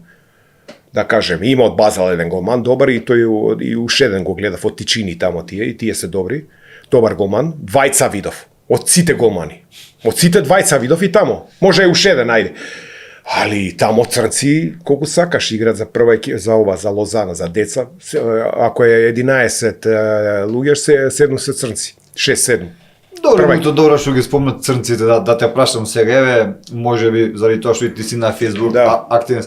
Da kažem, ima od Bazela jedan golman dobar i to je i u Šeden go gleda Fotičini tamo tije se dobri, dobar golman, dvajca vidov, od cite golmani, od cite dvajca vidov i tamo, može je u Šeden, ajde. Ali tamo crnci, koliko sakaš igrat za prva za Lozana, za deca, ako je 11 lugeš, 7 se crnci, 6-7. Dobro, to dobro što ги спомнат црнците, да те прашам сега, еве, може би, заради тоа што и ти си на Facebook активен.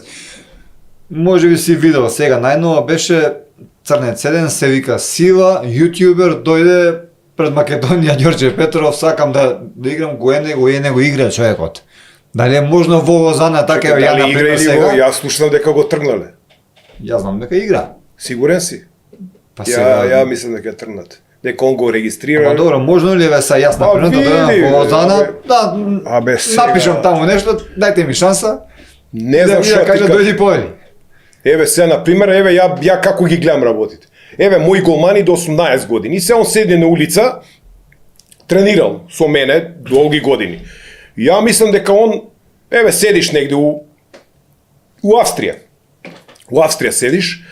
Може би си видел сега, најнова беше Црнец 7, се вика Сила, ютубер, дојде пред Македонија Ѓорđe Петров, сакам да играм го игра човекот. Дали е можно во Лозана така ја например сега? Јас слушам дека го тргнале. Јас знам дека игра. Сигурен си? Па сега... Ја мислам дека тргнат. Дека он го регистрира. Ама добро, можно ли ве са јас например да дојдам во Лозана, да напишам таму нешто, дајте ми шанса. Не знам што кажа дојди повели. Еве се, например, еве ја како ги гледам работите. Еве, мој голмани до 18 години. И се он седне на улица, тренирал со мене долги години. Ја мислам дека он, еве, седиш негде у Австрија. У Австрија седиш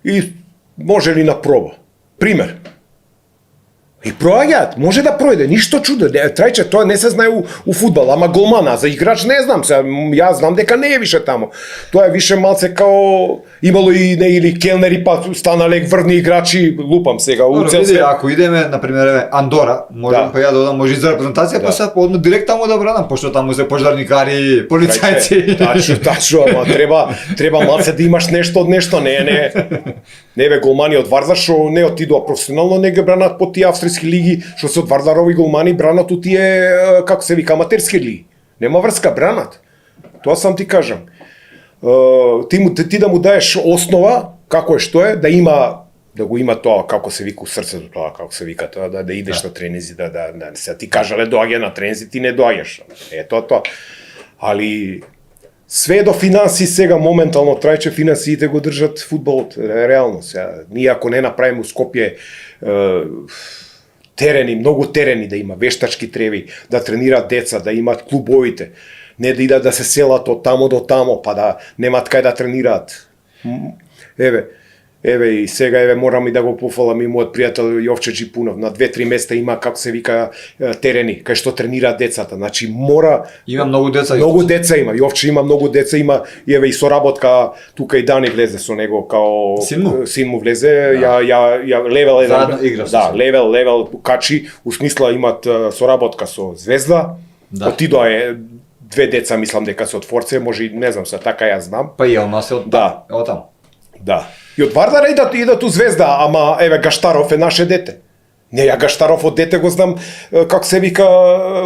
и може ли на проба. Пример. И проаѓаат, може да пројде, ништо чудо, трајче, тоа не се знае у фудбал, ама голмана, за играч не знам се, ја знам дека не е више тамо. Тоа е више малце као, имало и не или келнери, па станале врвни играчи, лупам сега, у цел свет. Ако идеме, например, Андора, можем па ја да одам, може и за репрезентација, па се одно директ таму да бранам, пошто таму се пожарникари, полицајци. Тачу, ама треба малце да имаш нешто од нешто, не бе голмани од Вардар што не отидоа професионално, не ги бранат по тие австријски лиги, што се од Вардарови голмани бранат у тие, како се вика, аматерски лиги. Нема врска, бранат. Тоа сам ти кажам. Ти да му даеш основа, како е што е, да го има тоа, како се вика у срцето тоа, како се вика тоа, да идеш на тренинзи, да се ти кажале доаѓа на тренинзи, ти не доаѓаш. Тоа. Али све до финанси сега моментално трајче финансиите го држат фудбалот, реално сега. Ние ако не направиме у Скопје терени, многу терени да има, вештачки треви, да тренираат деца, да имаат клубовите, не да идат да се селат од тамо до тамо, па да немаат кај да тренираат. Еве и сега морам и да го пофалам и мојот пријател Јовче Джипунов, на 2-3 места има, како се вика, терени кај што тренираат децата. Значи мора има многу деца. Многу деца има. Јовче има многу деца, има и еве и соработка, тука и Дани влезе со него као син му влезе, ја левел еден. Да, левел качи, у смисла имат соработка со Звезда. Отидоа 2 деца, мислам дека се од Форце, може и не знам, се така ја знам. Па и она се од таму. Да. И од Вардара идат у Звезда, ама еве Гаштаров е наше дете. Не, ја Гаштаров од дете го знам, како се вика,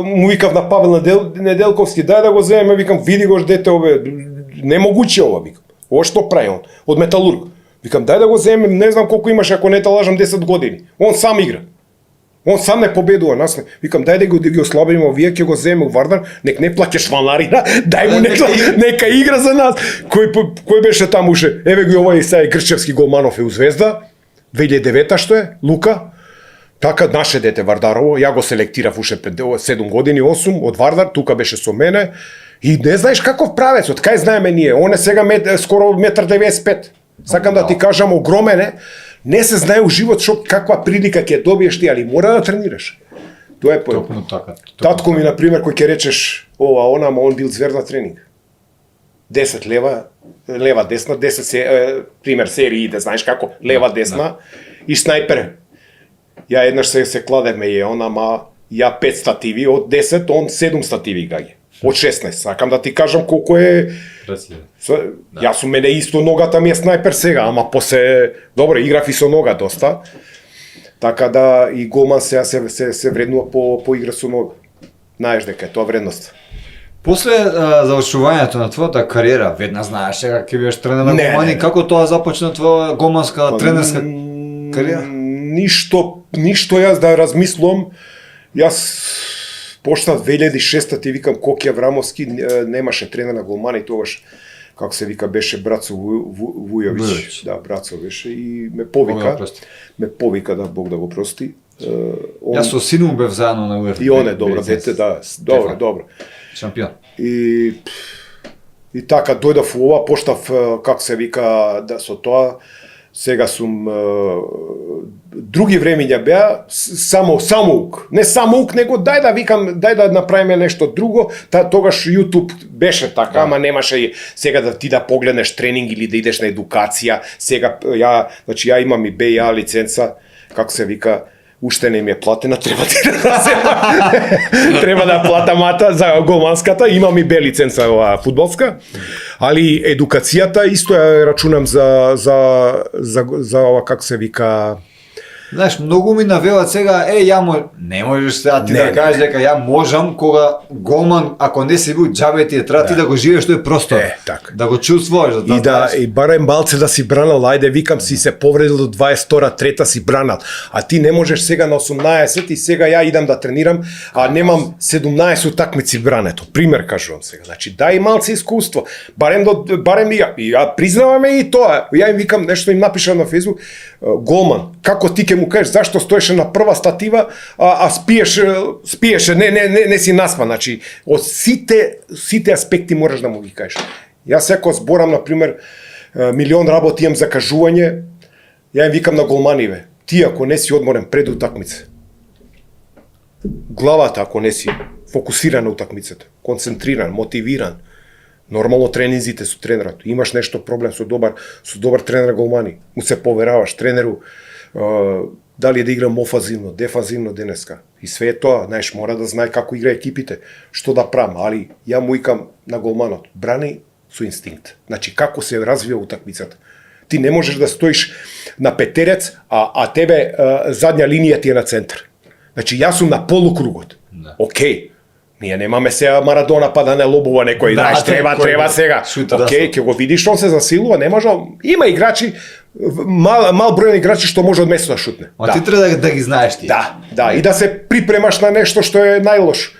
му викав на Павел Неделковски, дај да го земеме, викам, види го дете, немогуче ова, викам. Ова што прави он? Од Металург. Викам, дај да го земеме, не знам колку имаш, ако не те лажам 10 години. Он сам игра. Он сам не победува, нас не. Викам, дај да ги ослабиме, овие ќе го земеме у Вардар, нек не плаќаш чланарина, дај му нека игра за нас. Кој беше таму уше? Еве ги овој сега Грчевски голманов е у Звезда, 2009 што е, Лука. Така наше дете Вардарово, ја го селектирав уше пред 7 години, 8 од Вардар, тука беше со мене. И не знаеш каков правец, од кај знаеме ние, он е сега скоро 1,95 м. Сакам да ти кажам, огромен е. Не се знае у живот каква прилика ќе добиеш ти, али мора да тренираш. Тоа е Токму така. Татко ми, например, кој ќе речеш ова, она, ама он бил звер на тренинг. 10 лева, десна, 10 пример серии, да знаеш како, лева, десна и снайпер. Ја еднаш се кладеме и он, ама ја 5 стативи од 10, он 7 стативи гаѓа. Од 16. Сакам да ти кажам колку е... Јас сум мене исто ногата ми е снајпер сега, ама после... Добро, играв и со нога доста. Така да и голман сега се вреднува по игра со нога. Знаеш дека е тоа вредност. После завршувањето на твојата кариера, веднаш знаеш дека ќе бидеш тренер на голмани, како тоа започна твоја голманска тренерска кариера? Ништо јас да размислам. Јас почнав 2006 ти викам Коки Аврамовски немаше тренер на голмани тогаш, како се вика, беше Брацо Вујовиќ. Да, Брацо беше и ме повика да Бог да го прости. Јас со син му бев заедно на УЕФ. И он е добро дете, да, добро. Шампион. И така дојдов у ова, почнав како се вика да со тоа. Сега сум други времиња беа самоук. Не самоук, него дај да направиме нешто друго. Тогаш YouTube беше така, ама немаше сега да ти да погледнеш тренинг или да идеш на едукација. Сега ја имам и БА лиценца, како се вика, уште не ми е платена, треба да плата мата за голманската, имам и Б лиценца фудбалска, али едукацијата исто ја рачунам за ова, како се вика... Знаеш, многу ми навелат сега, не можеш сега ти да кажеш дека ја можам, кога голман, ако не си бил џабе ти треба ти да го живееш тој простор. Да го чувствуваш, и барем малце да си бранал, ајде викам си се повредил до 22-трета си бранал. А ти не можеш сега на 18 и сега ја идам да тренирам, а немам 17 утакмици брането. Пример кажувам сега. Значи дај малце искуство. Барем и ја признаваме и тоа. Ја им викам нешто им напишам на Facebook, голман, како ти ќе му кажеш зашто стоеше на прва статива, а спиеше, не си наспан. Значи, од сите аспекти можеш да му ги кажеш. Јас секој зборам, например, милион работи имам за кажување, ја им викам на голманиве, ти ако не си одморен пред утакмица, главата ако не си фокусиран на утакмицата, концентриран, мотивиран, нормално тренинзите со тренерот, имаш нешто проблем со добар тренер голмани, му се повераваш тренеру, дали е да играм офазивно, дефазивно денеска. И све е тоа, знаеш, мора да знае како игра екипите, што да правам, али ја му викам на голманот, брани со инстинкт. Значи, како се развива утакмицата. Ти не можеш да стоиш на петерец, а тебе задња линија ти е на центар. Значи, јас сум на полукругот. Океј. Ние немаме сега Марадона па да не лобува некој, знаеш, треба сега. Океј, ќе го видиш, он се засилува, не може. Има играчи, мал број играчи што може од место да шутне. А ти треба да ги знаеш ти. Да, и да се припремаш на нешто што е најлошо.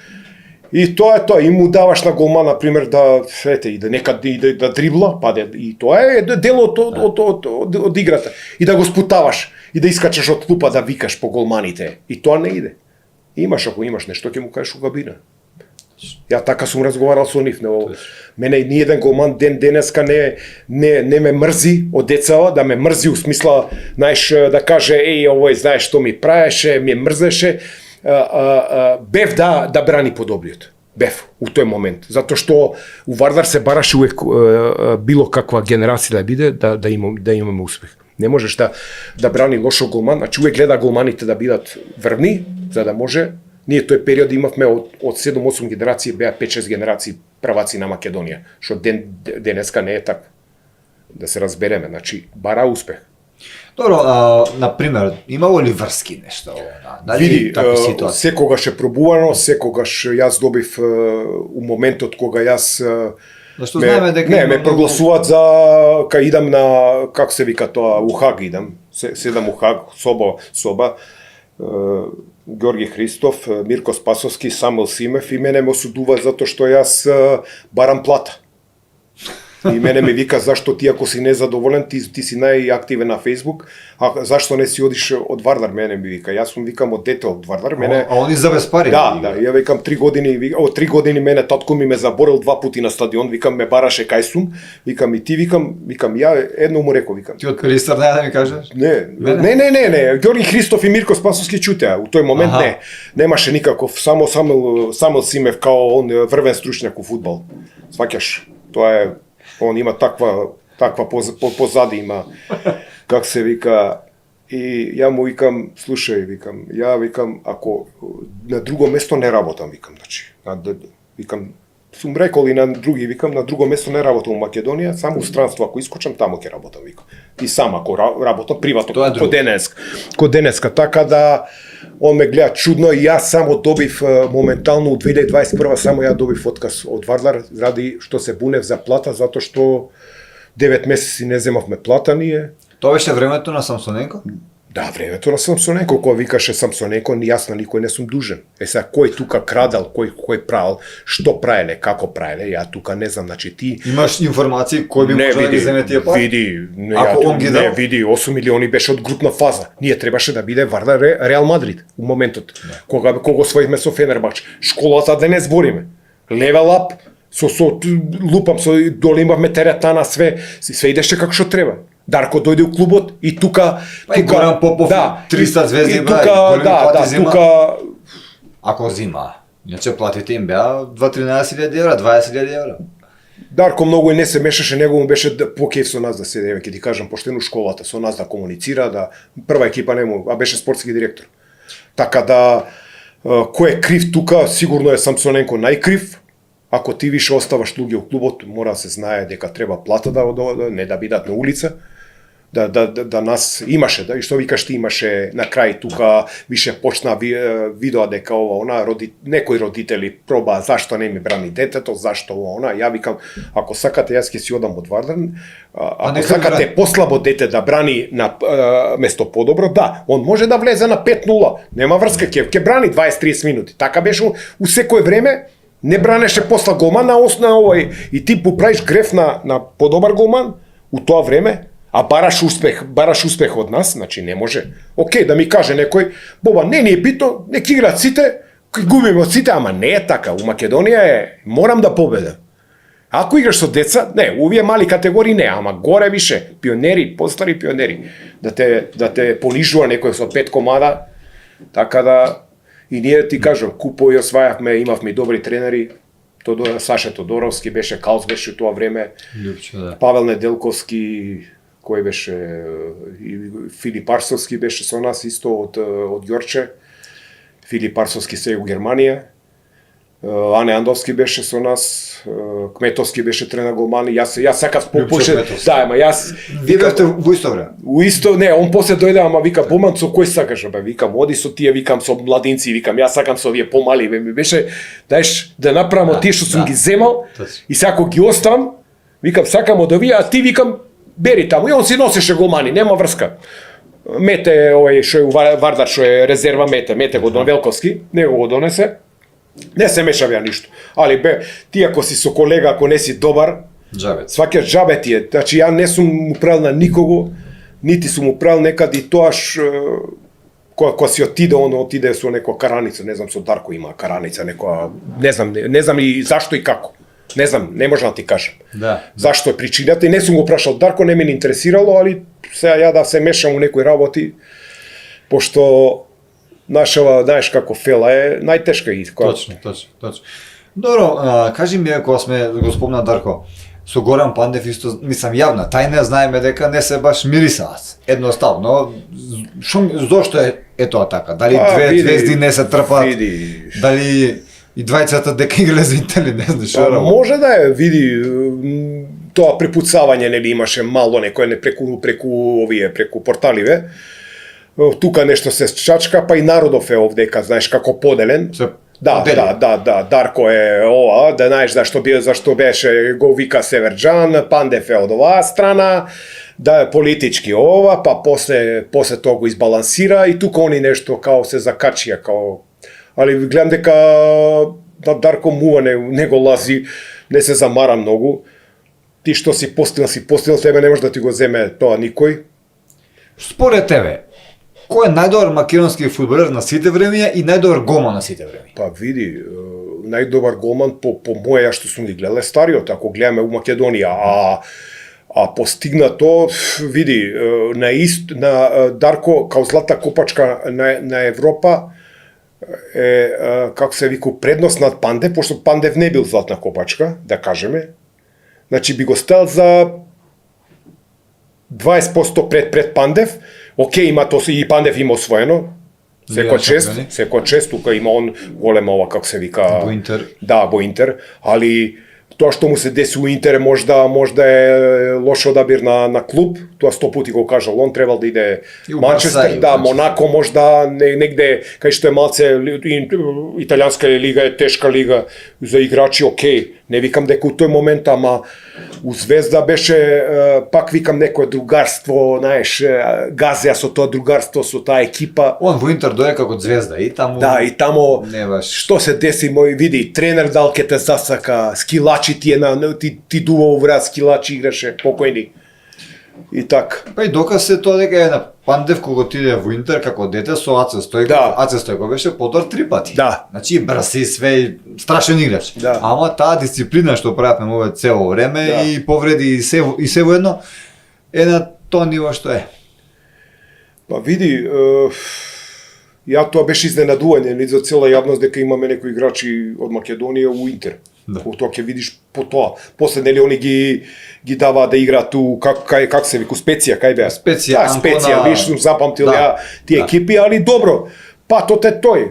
И тоа е тоа, и му даваш на голман, например, и да дрибла, и тоа е дел од играта. И да го спутаваш, и да искачаш од клупа да викаш по голманите. И тоа не иде. Ако имаш нешто, ќе му кажеш у кабина. Ја така сум разговарал со нив. Мене ни еден голман денеска не ме мрзи од децава, да ме мрзи у смисла, знаеш, да каже, овој, знаеш, што ми правеше, ми мрзеше. Бев да брани подобриот. Бев у тој момент. Затоа што у Вардар се бараше увек било каква генерација да биде, да имаме успех. Не можеш да брани лошо голман, значи увек гледа голманите да бидат врвни, за да може. Ние тој период имавме од 7-8 генерации, беа 5-6 генерации праваци на Македонија, што денеска не е така. Да се разбереме, значи бара успех. Добро, например, имало ли врски нешто? Види, секогаш е пробувано, секогаш јас добив у моментот кога јас ме прогласуваат за кај идам на, како се вика тоа, у Хаг идам, седам у Хаг, соба, Георги Христов, Мирко Спасовски, Самуел Симев и мене ме осудува затоа што јас барам плата. И мене ми вика, зашто ти ако си незадоволен, ти си најактивен на Facebook, а зашто не си одиш од Вардар, мене ми вика. Јас сум викам од дете од Вардар, мене... А они за без пари? Да, ја викам 3 години, од 3 години мене татко ми ме заборил 2 пати на стадион, викам ме бараше кај сум, викам и ти, викам ја едно му реко, викам. Ти од Пелистар не да ми кажеш? Не, Георги Христов и Мирко Спасовски чутеа, у тој момент немаше никаков, само Самуел Симев као он врвен стручњак у фудбал. Сваќаш, тоа е. Он има таква позади, има, как се вика, И ја му викам, слушај, викам, ако на друго место не работам, викам, значи, викам, сум рекол и на други, викам, на друго место не работам у Македонија, само у странство, ако искочам, тамо ќе работам, викам. И сам ако работам приватно, ко денеска, така да, он ме гледа чудно и јас само добив моментално у 2021 само ја добив отказ од Вардар, заради што се бунев за плата, затоа што 9 месеци не земавме плата ние. Тоа беше времето на Самсоненко? Да, времето на Самсоненко, кога викаше Самсоненко, јас на никој не сум дужен. Сега, кој тука крадал, кој правил, што правеле, како правеле, ја тука не знам, значи ти... Имаш информации кој би можел да ги земе тие пари? Ако он ги дал? Не, види, 8 милиони беше од групна фаза. Ние требаше да биде Вардар Реал Мадрид, у моментот. Кога освоивме со Фенербач. Школата да не збориме. Level up, лупам, доле имавме теретана, све идеше како што треба. Дарко дојде у клубот и тука... Па и Горан Попов, да, 300 звезди беа, тука, да, тука... Ако зима. Иначе платите им беа 2-13.000 евра, 20.000 евра. Дарко многу и не се мешаше, него му беше покејф со нас да седе, ќе ти кажам, поштено школата, со нас да комуницира, да прва екипа нему, а беше спортски директор. Така да, кој е крив тука, сигурно е Самсоненко најкрив. Ако ти више оставаш луѓе у клубот, мора да се знае дека треба плата не да бидат на улица, да нас имаше, и што викаш ти имаше на крај тука, више почна видео дека некои родители проба зашто не ми брани детето, зашто ја викам, ако сакате јас ќе си одам од Вардар, ако сакате послабо дете да брани на место подобро, да, он може да влезе на 5-0, нема врска, ќе брани 20-30 минути, така беше у секое време. Не бранеше посла голман на овој и ти поправиш греф на подобар голман у тоа време, а бараш успех од нас, значи не може. Океј, да ми каже некој, Боба, не ни е битно, нека играат сите, губиме од сите, ама не е така. У Македонија е, морам да победам. Ако играш со деца, не, увие мали категории не, ама горе више, пионери, постари пионери, да те понижува некој со 5 комада, така да. И ние ти кажам, купо и освајавме, имавме добри тренери, Саша Тодоровски беше, Каус беше у тоа време, да. Павел Неделковски, кој беше, Филип Арсовски беше со нас исто од Ѓорче, Филип Арсовски се у Германија, Ане Андовски беше со нас, Кметовски беше тренер голмани, јас сакав попоше, да, ама јас... Вие бевте во исто време? У исто, не, он после дојде, ама вика, Боман, со кој сакаш, бе, викам, оди со тие, викам, со младинци, викам, јас сакам со овие помали, бе, ми беше, даеш, да направам тие што сум ги земал, и сако ги оставам, викам, сакам од овие, а ти, викам, бери таму, и он си носеше голмани, нема врска. Мете, овој, шо е у Вардар, шо е резерва Мете го дон Велковски, него го донесе. Не се мешав ја ништо. Али ти ако си со колега, ако не си добар, сваќаш џабе ти е. Значи ја не сум му правил на никого, нити сум му правил некад и тоаш кога си отиде, он отиде со некоја караница, не знам, со Дарко има караница, некоја, не знам и зашто и како. Не знам, не можам да ти кажам. Да. Зашто е причината и не сум го прашал Дарко, не ме интересирало, али сега ја да се мешам у некои работи, пошто нашава, знаеш како фела е најтешка и Точно. Добро, кажи ми, кога сме го спомна Дарко, со Горан Пандев исто, мислам јавна тајна, знаеме дека не се баш мирисаат. Едноставно, зошто е тоа така? Дали две звезди не се трпат? Дали и двајцата дека играле за Интели, не знаеш што работи? Може да е, види, тоа препуцавање нели имаше мало некој преку порталиве. Тука нешто се чачка, па и Народов е овдека, знаеш, како поделен. Да, Дарко е ова, да знаеш зашто беше, го вика Северџан, Пандев е од оваа страна, да политички ова, па после тоа го избалансира и тука они нешто као се закачија, као... Али гледам дека Дарко мува, не го лази, не се замара многу. Ти што си постигнал, тебе не може да ти го земе тоа никој. Според тебе, кој е најдобар македонски фудбалер на сите времења и најдобар голман на сите времења? Па види, најдобар голман по моја што сум ги гледал е стариот, ако гледаме у Македонија, а постигнато, види, на Дарко као златна копачка на Европа е, како се вику, предност над Пандев, пошто Пандев не бил златна копачка, да кажеме. Значи би го стал за 20% пред Пандев, Океј, има то и Пандев има освоено. Лига шампиони. Секој чест, тука има он голема ова, како се вика... Во Интер. Да, во Интер, али тоа што му се деси у Интер можда е лош одабир на клуб, тоа 100 пати го кажал, он требал да иде И у Манчестер, Барса, и у да, Манчестер. Монако можда негде кај што е малце италијанска лига е тешка лига за играчи, окей, не викам дека у тој момент, ама у Звезда беше пак викам некое другарство, знаеш, газеа со тоа другарство, со таа екипа. Он во Интер дое како звезда и таму... Да, и тамо Не баш. што се деси, мој види, тренер дал ке те засака, скилачи ти дува во врат, скилачи играше покојни. И так. Па и доказ се тоа дека е на Пандев кога отиде во Интер како дете со Аце Стојков. Да. Аце Стојков беше потор 3 пати. Да. Значи брз и све и страшен играч. Да. Ама таа дисциплина што правевме ове цело време Да. и повреди и се воедно е на тоа ниво што е. Па види, ја тоа беше изненадување ни за цела јавност дека имаме некои играчи од Македонија у Интер. Да. Тоа ќе видиш по тоа. После нели они ги даваа да играат у как се вику Специја, кај беа? Специја, Да, Специја, Анкона. виш сум запамтил Да. ја тие Да. екипи, али добро. Патот е тој.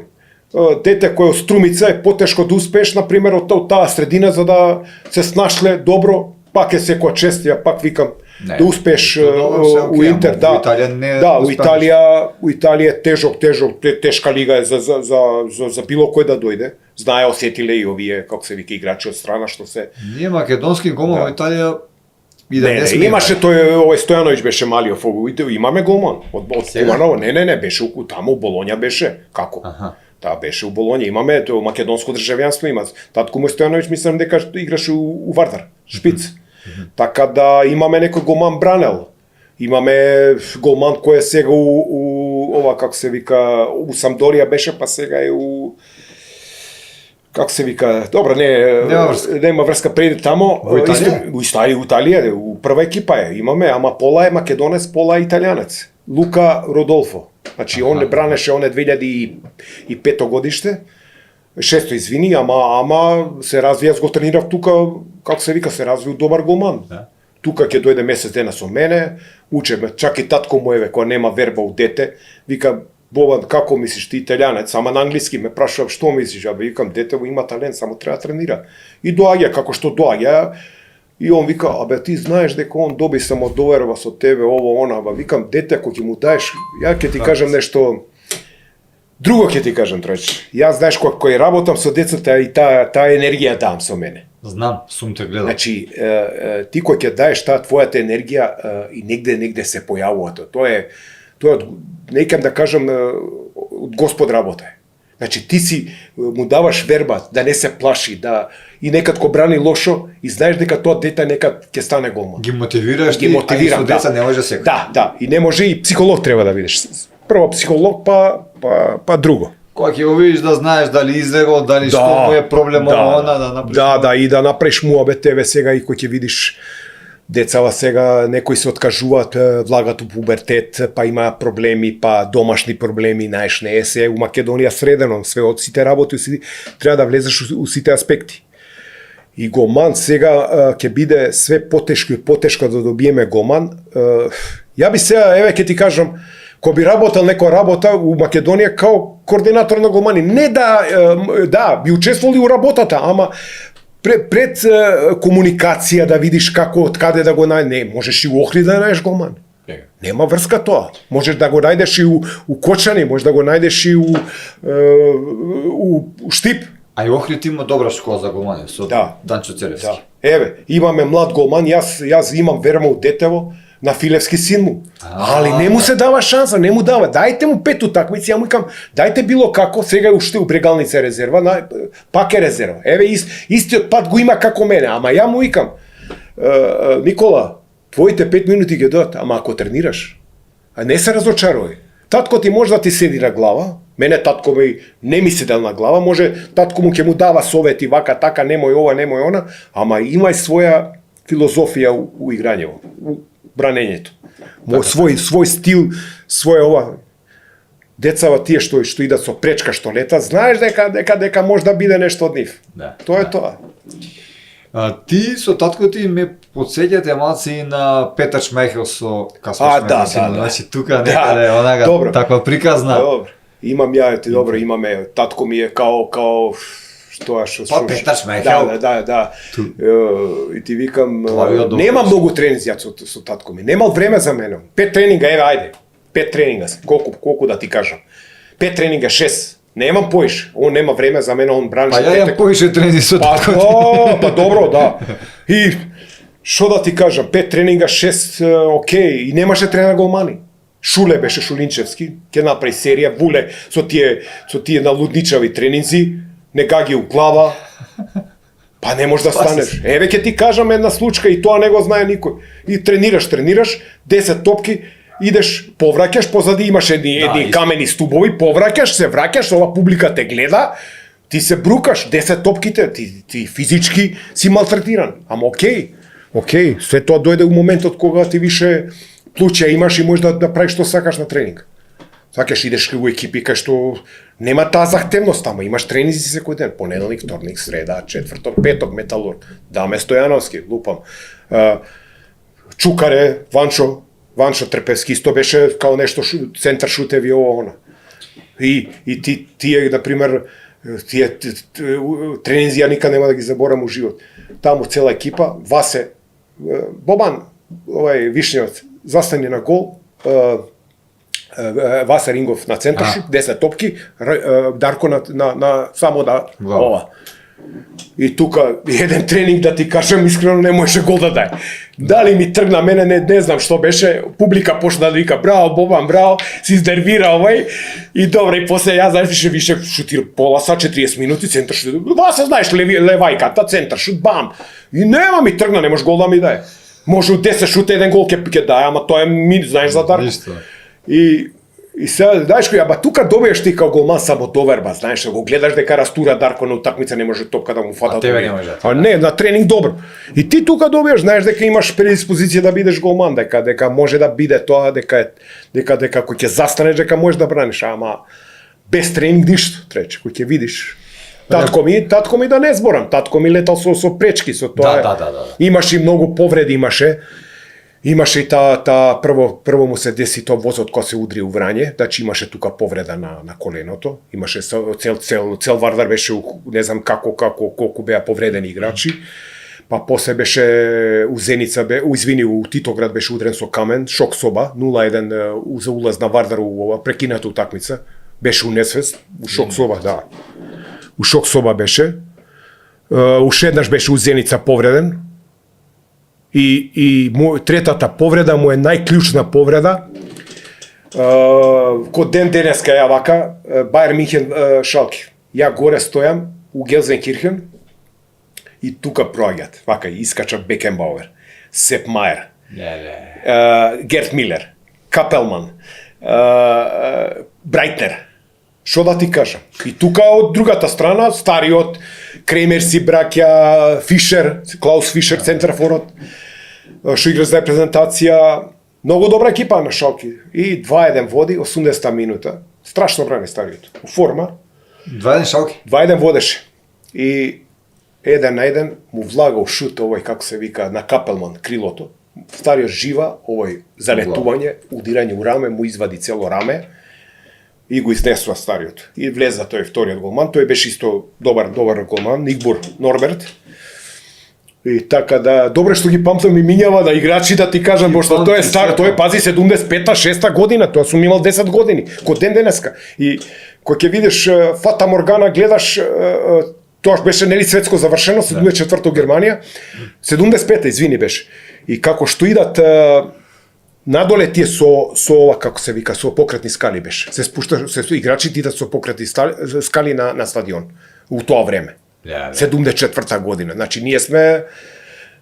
Дете кој од Струмица е потешко да успееш, на пример, од таа средина за да се снашле добро, пак е секоја чест, ја пак викам Не, да успееш добро, се у окей, Интер, ама да. у Италија не Да, у успеаш. Италија е тешка лига е за било кој да дојде. Знае, осетиле и овие, како се вика, играчи од страна што се... Ние македонски голман во Италија и да не сме имаше тој овој Стојановиќ беше Малиов, имаме голман од Сега? Куманово. Не, беше таму у Болоња беше. Како? Аха. Да, беше у Болоња. Имаме тоа македонско државјанство има. Татко му Стојановиќ мислам дека играше у Вардар, шпиц. Така да имаме некој голман Бранел. Имаме голман кој е сега у ова како се вика у Самдорија беше, па сега е у како се вика, добро, нема врска преди тамо. Во Италија? У Италија, у прва екипа е, имаме, ама пола е македонец, пола е италијанец. Лука Родолфо. Значи, он не бранеше, он е 2005 годиште, шесто извини, ама се разви, јас го тренирав тука, како се вика, се разви добар голман. Да. Тука ќе дојде месец дена со мене, учеме, чак и татко му еве, која нема верба у дете, вика, Бобан, како мислиш ти италијанец, ама на англиски ме прашува што мислиш, абе викам детево има талент, само треба да тренира. И доаѓа како што доаѓа, и он вика, абе ти знаеш дека он доби само доверба со тебе, ово она, абе викам дете ако ќе му даеш, ја ќе ти кажам нешто друго ќе ти кажам тројче. Јас знаеш кој работам со децата и таа енергија давам со мене. Знам, сум те гледал. Значи, ти кој ќе даеш таа твојата енергија и негде се појавува тоа. Тоа некам да кажам од Господ работа е. Значи ти си му даваш верба да не се плаши, да и некад ко брани лошо и знаеш дека тоа дете некад ќе стане голман. Ги мотивираш Ги мотивирам, а и со деца не може секој. Да, и не може и психолог треба да видиш. Прво психолог, па друго. Кога ќе го видиш да знаеш дали излегол, дали што му е проблемот она да направиш. Да, и да направиш муабет тебе сега и кој ќе видиш децава сега некои се откажуваат, влагат у пубертет, па има проблеми, па домашни проблеми, знаеш, не е се у Македонија средено, све од сите работи треба да влезеш у сите аспекти. И голман сега ќе биде све потешко и потешко да добиеме голман. Ја би сега, еве ќе ти кажам, кој би работел некоја работа у Македонија као координатор на голмани, не да би учествували у работата, ама пред комуникација да видиш како од каде да го најдеш, не, можеш и у Охрид да најдеш голман. Нема врска тоа. Можеш да го најдеш и у Кочани, можеш да го најдеш и у Штип. А и Охрид има добра школа за голмани со Данчо Церевски. Да. Еве, имаме млад голман, јас имам верма у детево на Филевски син му. Али не му се дава шанса, не му дава. Дајте му 5 утакмици, ја му викам, дајте било како, сега уште у Брегалница е резерва, пак е резерва. Еве истиот пат го има како мене, ама ја му викам, Никола, твоите 5 минути ги дојат, ама ако тренираш, а не се разочарувај. Татко ти може да ти седи на глава, мене татко ми не ми седел на глава, може татко му ќе му дава совети, вака, така, немој ова, немој она, ама имај своја филозофија у играњето, у бранењето. Свој стил, свој ова. Децава тие што идат со пречка, што лета, знаеш дека може да биде нешто од нив. Да. Тоа е тоа. Ти со татко ти ме подсеќате малце и на Петар Шмехел со Каспар Шмехел. Значи тука некаде онака таква приказна. Добро. Имам ја, добро, имаме, татко ми е као што Па Петар Шмехел. Да. И ти викам, нема многу тренинзи ја со татко ми. Немал време за мене. 5 тренинга, еве ајде. 5 тренинга, колку да ти кажам. 5 тренинга, 6. Немам поише. Он нема време за мене, он бранче. Па ја имам поише тренинзи со татко. Па добро, да. И што да ти кажам, 5 тренинга, 6, окей, и немаше тренер голмани. Шуле беше Шулинчевски, ќе направи серија, Вуле со тие налудничави тренинзи, не гаги у глава. Па не можеш да станеш. Еве ќе ти кажам една случка и тоа не го знае никој. И тренираш, 10 топки, идеш, повраќаш, позади имаш едни камени стубови, повраќаш, се враќаш, ова публика те гледа, ти се брукаш, 10 топките, ти физички си малтретиран. Ама окей, све тоа дојде у моментот кога ти више плуќа имаш и можеш да правиш што сакаш на тренинг. Сакаш идеш у екипи кај што нема таа захтевност, ама имаш тренинзи секој ден, понеделник, вторник, среда, четврток, петок, Металург, Даме Стојановски, лупам. Чукаре, Ванчо Трпевски исто беше као нешто центар шутеви ово она. И тие на пример тие тренинзи ја никад нема да ги заборам у живот. Таму цела екипа, Васе, Бобан, Вишњевец, застани на гол, Васа Рингов на центар шут, 10 топки, Дарко на само да ова. И тука еден тренинг да ти кажам искрено не можеше гол да дај. Дали ми тргна мене не знам што беше, публика почна да вика браво Бобан, браво, се издервира овој и добре и после ја знаеш више шутир пола са 40 минути центар шут. Васа знаеш левајката центар шут бам. И нема ми тргна, не може гол да ми дај. Може у 10 шута еден гол ќе дај, ама тоа е знаеш за Дарко. И сега, знаеш кој, аба тука добиеш ти као голман самодоверба, знаеш, го гледаш дека растура Дарко на утакмица, не може топка да му фата. А тебе не може. А не, на тренинг добро. И ти тука добиеш, знаеш дека имаш предиспозиција да бидеш голман, дека може да биде тоа, дека кој ќе застанеш, дека можеш да браниш, ама без тренинг ништо, трече, кој ќе видиш. Татко ми да не зборам, татко ми летал со пречки, со тоа. Да. Имаше и многу повреди, Имаше и прво му се деси тоа возот кога се удри у Врање, значи имаше тука повреда на коленото, имаше цел Вардар беше не знам колку беа повредени играчи. Па после беше у Зеница у Титоград беше удрен со камен, шок соба, 0-1 за улаз на Вардар у прекината утакмица. Беше у несвест, у шок соба, да. У шок соба беше. Уште еднаш беше у Зеница повреден. И третата повреда му е најклучна повреда. Код денеска ја вака, Бајер Минхен Шалке. Ја горе стојам у Гелзенкирхен и тука проаѓат. Вака искача Бекенбауер, Сеп Мајер, Герт Милер, Капелман, Брайтнер. Шо да ти кажам? И тука од другата страна, стариот Кремерси браќа, Фишер, Клаус Фишер, центарфорот, што игра за репрезентација, многу добра екипа на Шалке. И 2-1 води, 80-та минута. Страшно бране стариот. У форма. 2-1 Шалке? 2-1 водеше. И 1-1 му влагал шут овој, како се вика, на Капелман, крилото. Стариот жива, овој залетување, удирање у раме, му извади цело раме и го изнесува стариот. И влеза тој вториот голман, тој беше исто добар голман, Игбор Норберт. И така да, добре што ги памтам и мињава да играчи да ти кажам, пошто тој е стар, тој е пази 75-6 година, тоа сум имал 10 години, код денеска. И кога ќе видиш Фата Моргана, гледаш, тоа беше нели светско завршено, 74-то Германија, 75-та, извини беше. И како што идат надоле тие со ова, како се вика, со покретни скали беше. Се спушта, играчите идат со покретни скали на стадион у тоа време. 74-та година. Значи ние сме,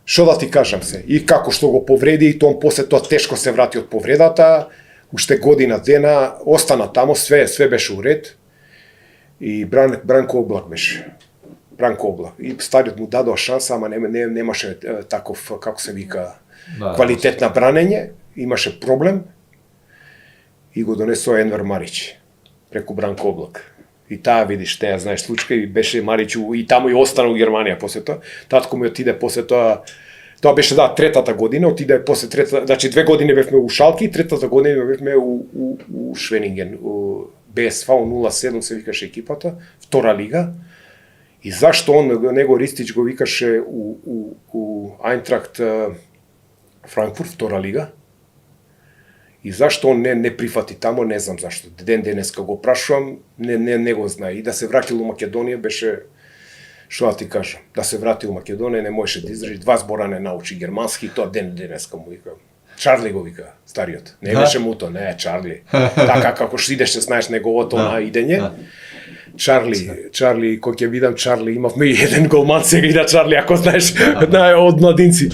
што да ти кажам се, и како што го повреди, и тоа после тоа тешко се врати од повредата, уште година дена, остана тамо, све беше уред. И Бранко Облак беше. Бранко Облак. И стариот му дадоа шанса, ама немаше таков, како се вика, квалитет на бранење, имаше проблем и го донесоа Енвер Марич преку Бранко Облак. И таа, видиш, теја, знаеш, случка и беше Маричу и таму и остана у Германија после тоа. Татко ми отиде после тоа. Тоа беше третата година, отиде после третата, значи 2 години бевме у Шалки, третата година бевме у Швенинген, у БСВ 07 се викаше екипата, втора лига. И зашто он, него Ристич го викаше у Айнтрахт Франкфурт, втора лига? И зашто он не прифати тамо, не знам зашто. Ден денеска го прашувам, не го знае. И да се вратил у Македонија беше, што да ти кажам, да се врати у Македонија, не можеше да издржи, 2 збора не научи германски, тоа ден денеска му вика. Чарли го вика, стариот. Не беше Муто, не, Чарли. Така како што идеш, знаеш неговото на идење. Чарли, кој ќе видам Чарли, имавме и еден голман сега и да Чарли, ако знаеш, од младинци.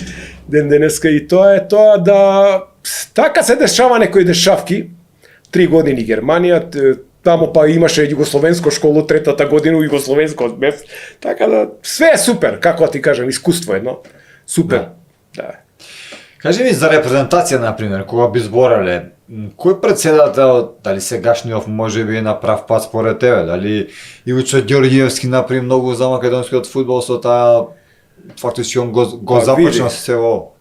Ден денеска и тоа е тоа да... Така се дешава некои дешавки, 3 години Германија, тамо па имаше југословенско школу, третата година југословенско бев, така да, све е супер, како да ти кажам, искуство едно, супер, да. Кажи ми за репрезентација, например, кога би зборале, кој председател, дали сегашниот може би на прав пат според тебе, дали Ивичо Ѓорѓиевски направи многу за македонскиот фудбал со таа, фактички он го започна се ово.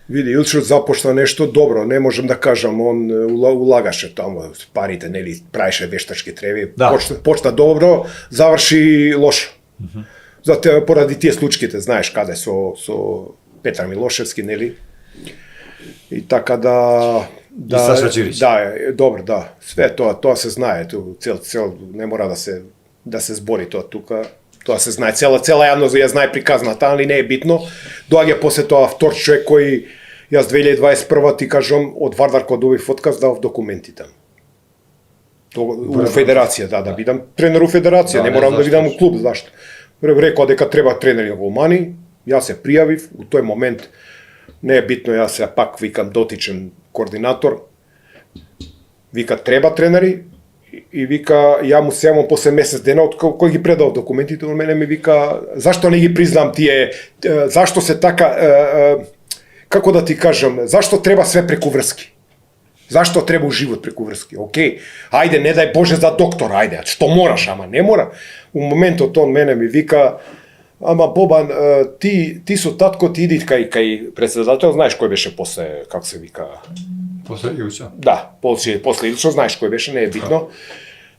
Види, Илчо започна нешто добро, не можем да кажам, он улагаше таму парите, нели, правише вештачки треви, да. Почна добро, заврши лошо. Затоа поради тие случките, знаеш каде со Петар Милошевски, нели? И така да... И Саша Чирич. Да, добро, да. Све тоа се знае, цел не мора да се збори тоа тука. Тоа се знае, цела јавност ја знае приказната, али не е битно. Доаѓа после тоа втор човек кој јас 2021 ти кажам од Вардар кога добив отказ дав документи таму. У федерација, да бидам тренер у федерација, не морам да бидам у клуб, зашто? Рекоа дека треба тренери на голмани, јас се пријавив, у тој момент не е битно, јас се пак викам дотичен координатор, вика треба тренери, и вика, ја му се јавам после месец дена, од кој ги предав документите, од мене ми вика, зашто не ги признам тие, зашто се така, како да ти кажам, зашто треба све преку врски? Зашто треба живот преку врски? Океј, ајде, не дај Боже за доктор, ајде, што мораш, ама не мора. У моментот он мене ми вика, ама Бобан, ти со татко ти иди кај председател, знаеш кој беше после, како се вика? После Илчо? Да, после Илчо, знаеш кој беше, не е битно.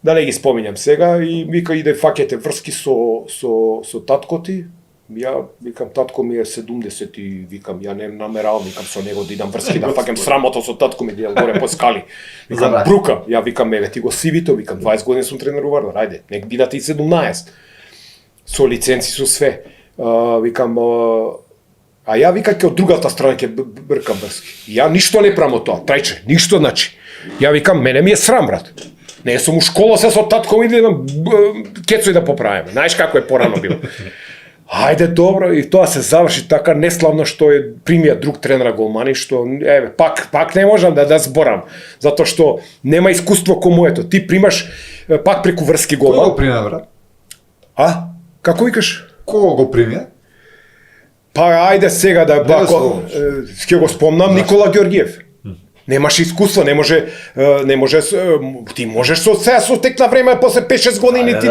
Да не ги споминјам сега, и вика иде фаќете врски со татко ти. Ја викам, татко ми е 70 и викам, ја не намеравам, викам со него да идам врски, да фаќам срамото со татко ми да горе по скали. Викам, брука, ја викам, еве ти го сивито, викам, 20 години сум тренер у Вардар, ајде, нек бидат и 17. Со лиценци, со све. Викам, а ја вика ќе од другата страна ќе бркам врски. Ја ништо не правам од тоа, трајче, ништо значи. Ја викам, мене ми е срам, брат. Не сум у школа се со татко ми да кецо и да поправиме. Знаеш како е порано било. Ајде добро, и тоа се заврши така неславно што е примија друг тренер голмани, што еве пак не можам да зборам, затоа што нема искуство ко моето. Ти примаш пак преку врски голман. Кој го примја, брат? А? Како викаш? Кого го примја? Па ајде сега да ќе го спомнам, Никола Ѓорѓиев. Немаш искуство, не може ти можеш со тек на време после 5-6 години ти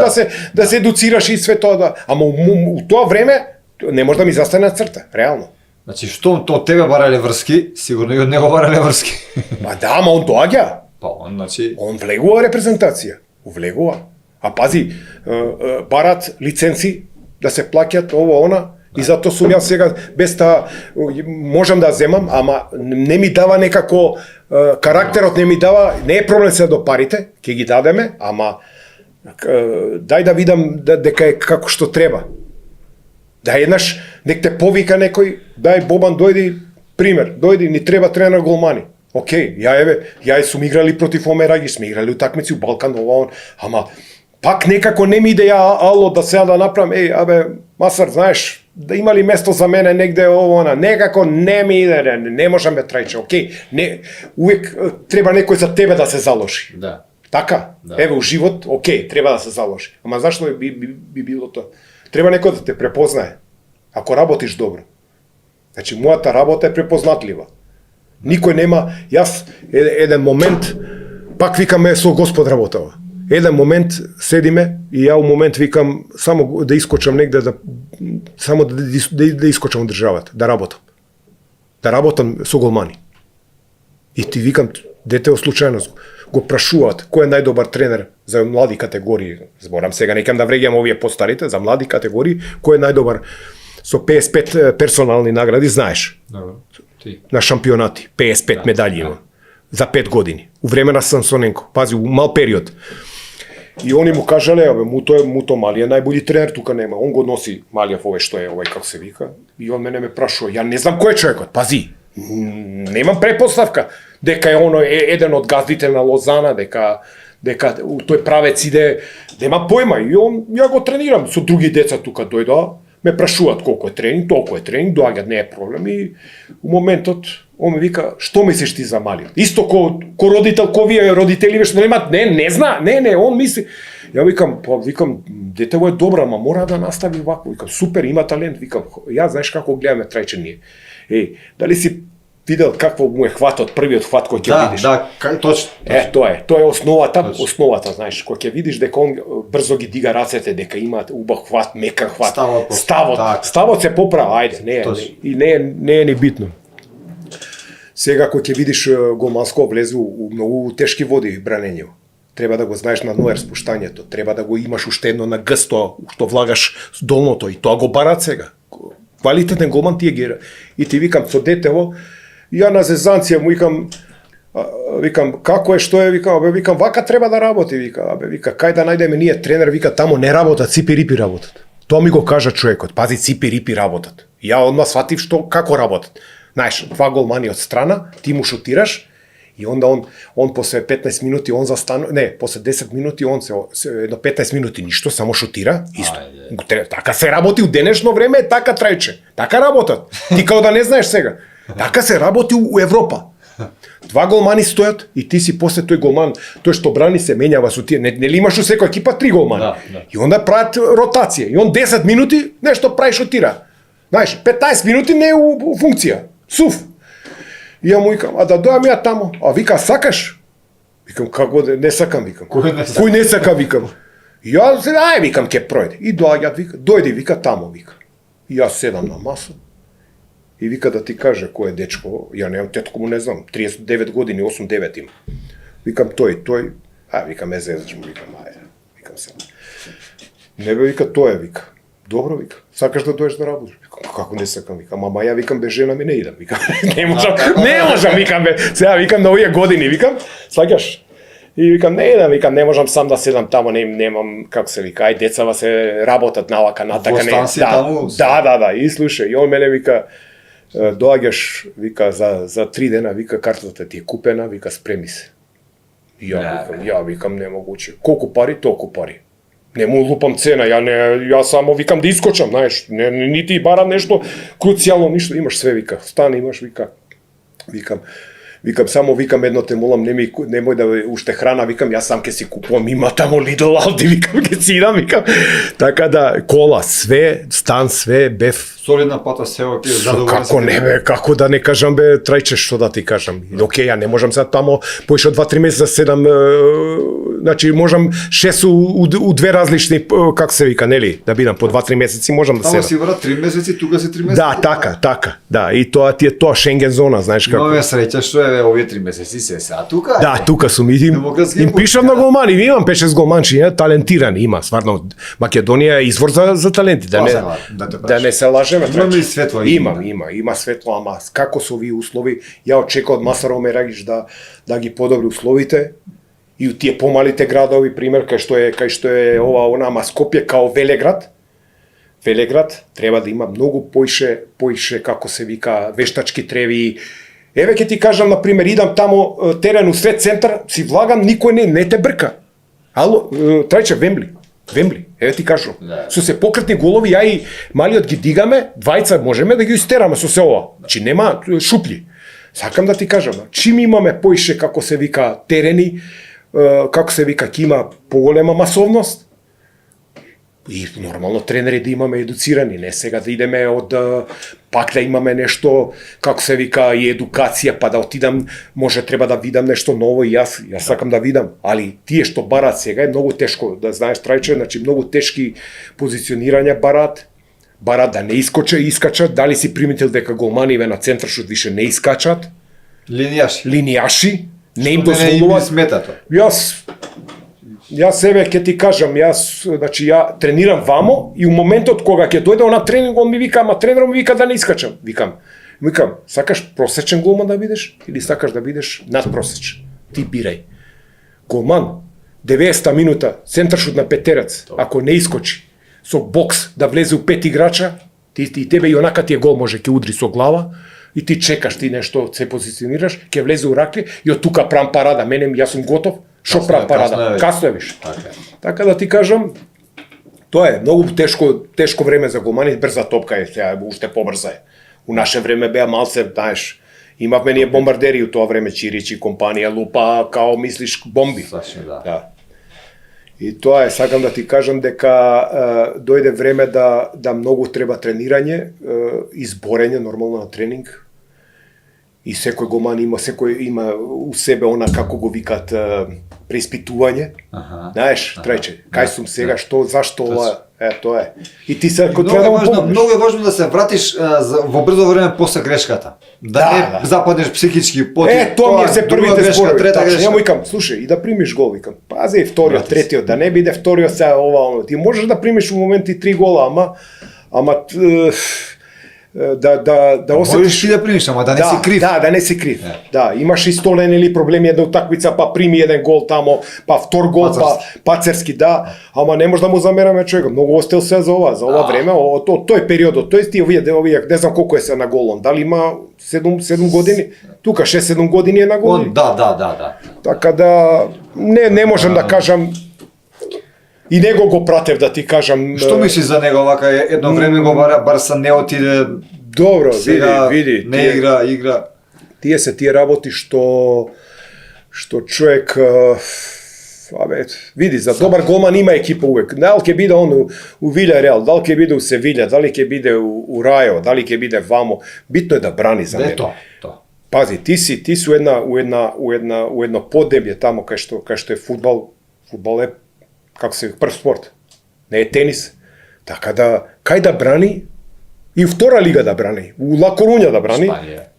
да се едуцираш и све тоа да, ама у тоа време не може да ми застане на црта, реално. Значи што од тебе барале врски, сигурно и од него барале врски. Па да, ама он доаѓа. Па он значи Он влегува репрезентација, влегува. А пази, барат лиценци да се плаќат ово она. И затоа сум јас сега без таа можам да земам, ама не ми дава некако карактерот не ми дава, не е проблем се до парите, ќе ги дадеме, ама дај да видам дека е како што треба. Да еднаш нек те повика некој, дај Бобан дојди, пример, дојди, ни треба тренер голмани. Океј, ја сум играли против Омераги, сме играли утакмици у Балкан, ова, ама пак некако не ми иде да сега да направам, Масар, знаеш, да има ли место за мене негде ово, некако не ми иде, не можам ме трајче, океј, увек треба некој за тебе да се заложи. Да. Така, да. Еве, у живот, океј, треба да се заложи. Ама зашто би било тоа? Треба некој да те препознае, ако работиш добро. Значи, мојата работа е препознатлива. Никој нема, јас еден момент, пак викаме со Господ работава. еден момент седиме и ја у момент викам само да искочам негде само да искочам од државата, да работам. Да работам со голмани. И ти викам детево случајно го прашуваат кој е најдобар тренер за млади категории. Зборам сега, некам да вреѓам овие постарите, за млади категории, кој е најдобар со 55 персонални награди, знаеш. Добро. Ти. На шампионати, 55 медаљи има. За 5 години. У време на Сансоненко. Пази, у мал период. И они му кажале, муто Мали е најбољи тренер, тука нема. Он го носи Малијав овој што е, овој како се вика. И он мене ме прашува, ја не знам кој е човекот. Пази, немам предпоставка дека е оно еден од газдите на Лозана, дека тој правец иде, нема појма. И он, ја го тренирам со други деца тука дојдоа, ме прашуваат колку е тренинг, толку е тренинг, доаѓаат, не е проблем. И у моментот он ме вика, што мислиш ти за Мали? Исто ко родител, ко вие родители што немаат, не зна, не, он мисли. Ја викам, детево е добра, ама мора да настави вако. Викам, супер, има талент. Викам, ја знаеш како гледаме Трајче ние. Дали си видел какво му е хватот, првиот хват кој ќе видиш? Да, точно. Тоа е основата, знаеш, кој ќе видиш дека он брзо ги дига рацете, дека има убав хват, мекан хват. Ставот се поправа, ајде, не е ни битно. Сега кој ќе видиш голманско влезу у многу тешки води бранењето. Треба да го знаеш на ноер спуштањето, треба да го имаш уште едно на гсто, што влагаш долното и тоа го барат сега. Квалитетен голман тие ги. И ти викам со детево, ја на зезанција му викам како е, што е, викам вака треба да работи, вика кај да најдеме ние тренер, вика тамо не работат, ципи рипи работат. Тоа ми го кажа човекот, пази ципи рипи работат. Ја одма сватив што како работат. Знаеш, два голмани од страна, ти му шутираш и онда он после 15 минути он после 10 минути он се едно 15 минути ништо, само шутира, исто. Така се работи у денешно време, така Трајче. Така работат. Ти као да не знаеш сега. Така се работи у Европа. Два голмани стојат и ти си после тој голман, тој што брани се менјава со тие. Нели имаш у секоја екипа 3 голмани. Да. И онда прават ротација. И он 10 минути нешто прави шутира. Знаеш, 15 минути не е у функција. Суф. И ја му викам, а да дојам ја тамо. А вика, сакаш? Викам, како да не сакам, викам. Кој не сака, викам. И ја викам, ке пројде. И доаѓаат, вика, дојди, вика, тамо, вика. И јас седам на маса. И вика да ти каже кој е дечко, ја немам тетко му не знам, 39 години, 8-9 има. Викам тој, викам ме зезаш му, викам, викам се. Не бе, вика, тој е, вика. Добро, вика, сакаш да дојдеш да работиш? Како не сакам, викам, ама ја викам без жена ми не идам, викам, не можам, викам, сега викам на овие години, викам, сваќаш? И викам, не идам, викам, не можам сам да седам тамо, немам, како се вика, ај децава се работат навака, натака, не. Да, и слушај, и он мене вика, доаѓаш, вика, за 3 дена, вика, картата ти е купена, вика, спреми се. И ја викам, немогуче. Колку пари, толку пари. Не му лупам цена, ја само викам да искочам, знаеш, нити барам нешто круцијално, ништо, имаш све, вика, стани имаш, вика, викам, само викам едно те молам, немој да уште храна, викам, јас сам ке си купувам, има тамо Lidl, Aldi, викам, ке си идам, викам, така да, кола, све, стан, све, бев. Солидна плата, се окей, задоволен. Како не бе, како да не кажам бе, Трајче, што да ти кажам. Окей, ја не можам сега тамо, поише од 2-3 месеца седам, значи можам 6 у две различни, како се вика, нели, да бидам по 2-3 месеци, можам да седам. Тамо си врат 3 месеци, тука си 3 месеци. Да, така, да, и тоа ти е тоа Шенген зона, знаеш како. Но е среќа што е овие 3 месеци се сега тука. Да, тука сум, им пишам на голмани, имам 5-6 голманчи, талентирани има, стварно, Македонија е извор за таленти, да не се лажеме. Имаме светло. Има светло, ама како со овие услови, ја очекувам од Масаро Мерагиш да ги подобри условите и у тие помалите градови, пример кај што е ова ама Скопје као Велеград треба да има многу поише како се вика вештачки треви. Еве ќе ти кажам на пример, идам тамо терен у сред центар, си влагам, никој не те брка. Ало, Трајче, Вембли, еве ти кажам. Со се покретни голови, ја и малиот ги дигаме, двајца можеме да ги истераме со се ова. Значи нема шупли. Сакам да ти кажам, чим имаме поише како се вика терени, како се вика ќе има поголема масовност, И нормално тренери да имаме едуцирани, не сега да идеме пак да имаме нешто, како се вика, и едукација, па да отидам, може треба да видам нешто ново и јас сакам да видам, али тие што барат сега е многу тешко, да знаеш Трајче, значи многу тешки позиционирања барат да не искачат, дали си приметил дека голманиве на центаршут више не искачат, линијаши, не им дозволуваат. Јас себе ќе ти кажам, значи ја тренирам вамо и у моментот кога ќе дојде на тренинг, он ми вика, ама тренерот ми вика да не искачам. Викам, сакаш просечен голман да бидеш или сакаш да бидеш надпросечен? Ти бирај. Голман, 90-та минута, центаршут на петерец, ако не искочи со бокс да влезе у 5 играча, и тебе и онака ти е гол може ќе удри со глава, и ти чекаш, ти нешто се позиционираш, ќе влезе у ракле и од тука прам парада, јас сум готов. Шо прав парада? Касно е виш. Така да ти кажам, тоа е многу тешко време за голмани, брза топка е, сега уште побрза е. У наше време беа малце, знаеш, имавме ние бомбардери у тоа време, Чиричи, компанија, лупа, као мислиш бомби. Да. И тоа е, сакам да ти кажам дека дојде време да многу треба тренирање, изборење нормално на тренинг. И секој голман секој има у себе она како го викат преиспитување. Знаеш, Трајче, кај сум сега, што, зашто ова, тоа е. И ти се ако треба да многу е важно да се вратиш во брзо време после грешката. Да не западнеш психички поти. Тоа ми е се првите зборови. Ја му викам, слушај, и да примиш гол, викам. Пази вториот, третиот, да не биде вториот сега ова. Ти можеш да примиш во моменти 3 гола, ама да осетиш. Можеш ти да примиш, ама да не си крив. Да не си крив. Да, имаш и столен или проблеми една утакмица, па прими еден гол тамо, па втор гол, па пацерски, ама не може да му замераме човекот. Многу остел се за ова време, од тој период, тој ти овие, не знам колку е се на голон, дали има 7 години, тука 6-7 години е на голон. Да. Така да не можам да кажам. И него го пратев, да ти кажам. Што мислиш за него вака? Едно време го Барса не отиде. Добро, види. Не игра. Тие се тие работи што човек види, за добар голман има екипа увек. Дали ќе биде он у Вилјареал, дали ќе биде у Севиља, дали ќе биде у Рајо, дали ќе биде вамо, битно е да брани за мене. Пази, ти си у едно поднебје тамо кај што е фудбал е како се прв спорт, не е тенис. Така да, кај да брани, и втора лига да брани, у Ла Корунја да брани,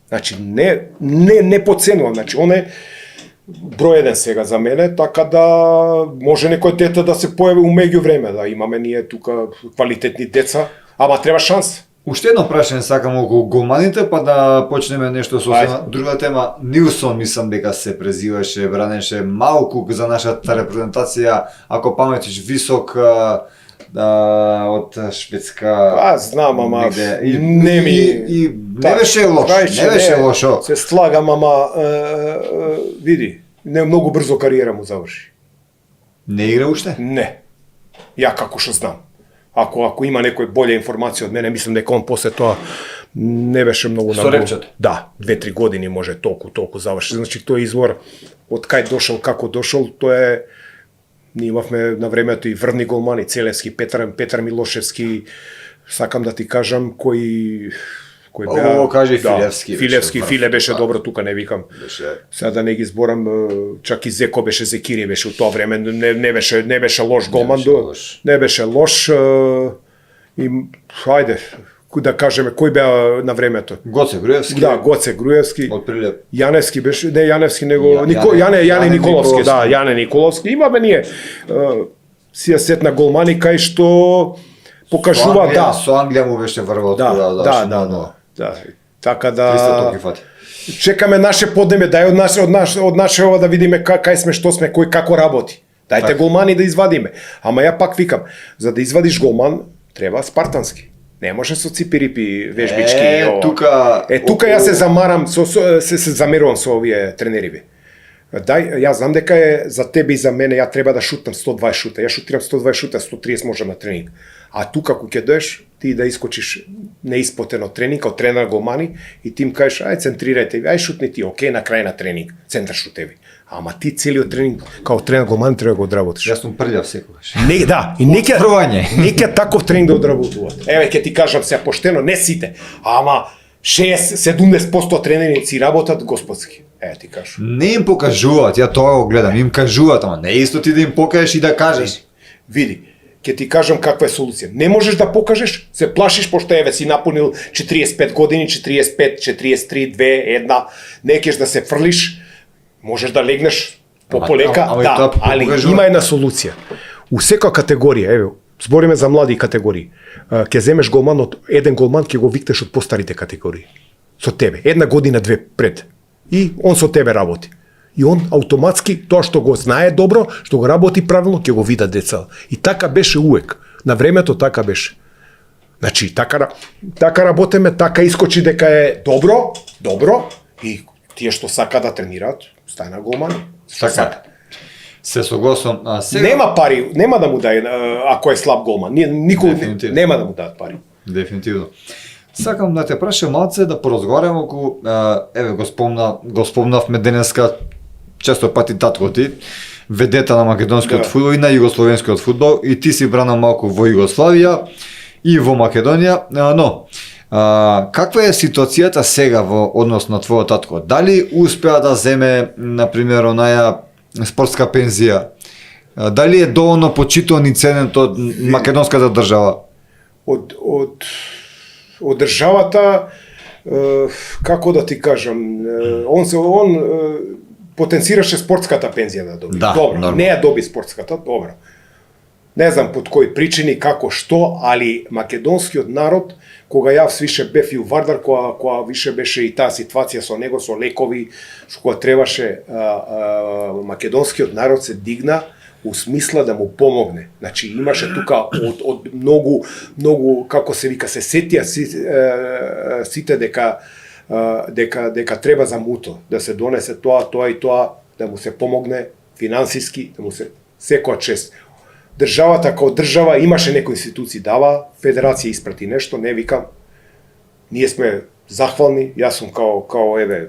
значи не подценувам, значи он е број еден сега за мене, така да може некој дете да се појави у меѓувреме, да имаме ние тука квалитетни деца, ама треба шанс. Уште едно прашање сакам околу голманите, па да почнеме нешто со друга тема. Нилсон мислам дека се презиваше, бранеше малку за нашата репрезентација, ако паметиш, висок од Шведска. Знам, ама не беше лошо. Се слагам, ама види, не многу брзо кариера му заврши. Не игра уште? Не. Ја како што знам. Ако има некој болја информација од мене, мислам дека он после тоа не беше многу на Сорепчето. Да, 2-3 години може толку заврши. Значи тој извор од кај дошол, како дошол, тоа е ние имавме на времето и врвни голмани, Целевски, Петар Милошевски, сакам да ти кажам кој беа. Каже Филевски. Филе беше добро, тука не викам. Сега да не ги зборам, чак и Зеко беше, Зекири беше у тоа време, не беше лош голман, не беше лош. И хајде, да кажеме кој беа на времето. Гоце Груевски. Да, Гоце Груевски. Од Прилеп. Јаневски беше, не Јаневски него, Јане Николовски, да, Јане Николовски. Имаме ние си ја сетна голмани кај што покажува, со Англија му беше врвот. Да. Така да чекаме наше поднебе, дај од наше ова да видиме кај сме, што сме, кој како работи. Дајте голмани да извадиме. Ама ја пак викам, за да извадиш голман треба спартански. Не може со ципирипи вежбички. Тука јас се замарам, се замерувам со овие тренери. Јас знам дека за тебе и за мене ја треба да шутам 120 шута. Ја шутирам 120 шута, 130 можам на тренинг. А тука кога ќе доеш, ти да искочиш неиспотено тренинг, као тренер голмани, и ти им кажеш, ај центрирајте ви, ај шутни ти, окей, на крај на тренинг, центар шутеви. Ама ти целиот тренинг, као тренер голман треба да го одработиш. Јас сум прљав секогаш. Не, да, и нека Првање. нека таков тренинг да одработуваат. Еве ќе ти кажам се поштено, не сите, ама 60-70% тренери си работат господски. Еве ти кажам. Не им покажуваат, ја тоа го гледам, им кажуваат, ама не е исто ти да им покажеш и да кажеш. Види, ќе ти кажам каква е солуција. Не можеш да покажеш, се плашиш пошто еве си напунил 45 години, 45, 43, 2, 1, не кеш да се фрлиш, можеш да легнеш полека, ама и да, тоа али покажува. има една солуција. У секоја категорија, еве, збориме за млади категории. Ќе земеш голман од еден голман, ќе го викнеш од постарите категории. Со тебе, една година, две пред. И он со тебе работи. И он автоматски тоа што го знае добро, што го работи правилно, ќе го видат деца. И така беше увек. На времето така беше. Значи, така работиме, така искочи дека е добро, и тие што сака да тренираат, стана голмани. Што Така. сака. Се согласувам. А сега Нема пари, нема да му даде ако е слаб голман. Никој Дефинитивно. нема да му дадат пари. дефинитивно. Сакам да те прашам малце да поразговараме околу еве го спомнавме денеска често пати татко ти, ведета на македонскиот Да. фудбал и на југословенскиот фудбал, и ти си брана малку во Југославија и во Македонија, но каква е ситуацијата сега во однос на твојот татко? Дали успеа да земе, например, онаја спортска пензија? Дали е доволно почитуван и ценен од македонската држава? Од државата, како да ти кажам, он потенцираше спортската пензија да доби. Да, Добро, нормално. не ја доби спортската, добро. Не знам под кои причини, како, што, али македонскиот народ, кога јас више бев и у Вардар, кога више беше и таа ситуација со него, со лекови, што кога требаше, македонскиот народ се дигна у смисла да му помогне. Значи имаше тука од многу како се вика, се сетија сите дека треба за муто да се донесе тоа и тоа, да му се помогне финансиски, да му се секоја чест. Државата како држава имаше некои институции дава, федерација испрати нешто, не викам. Ние сме захвални, јас сум као еве,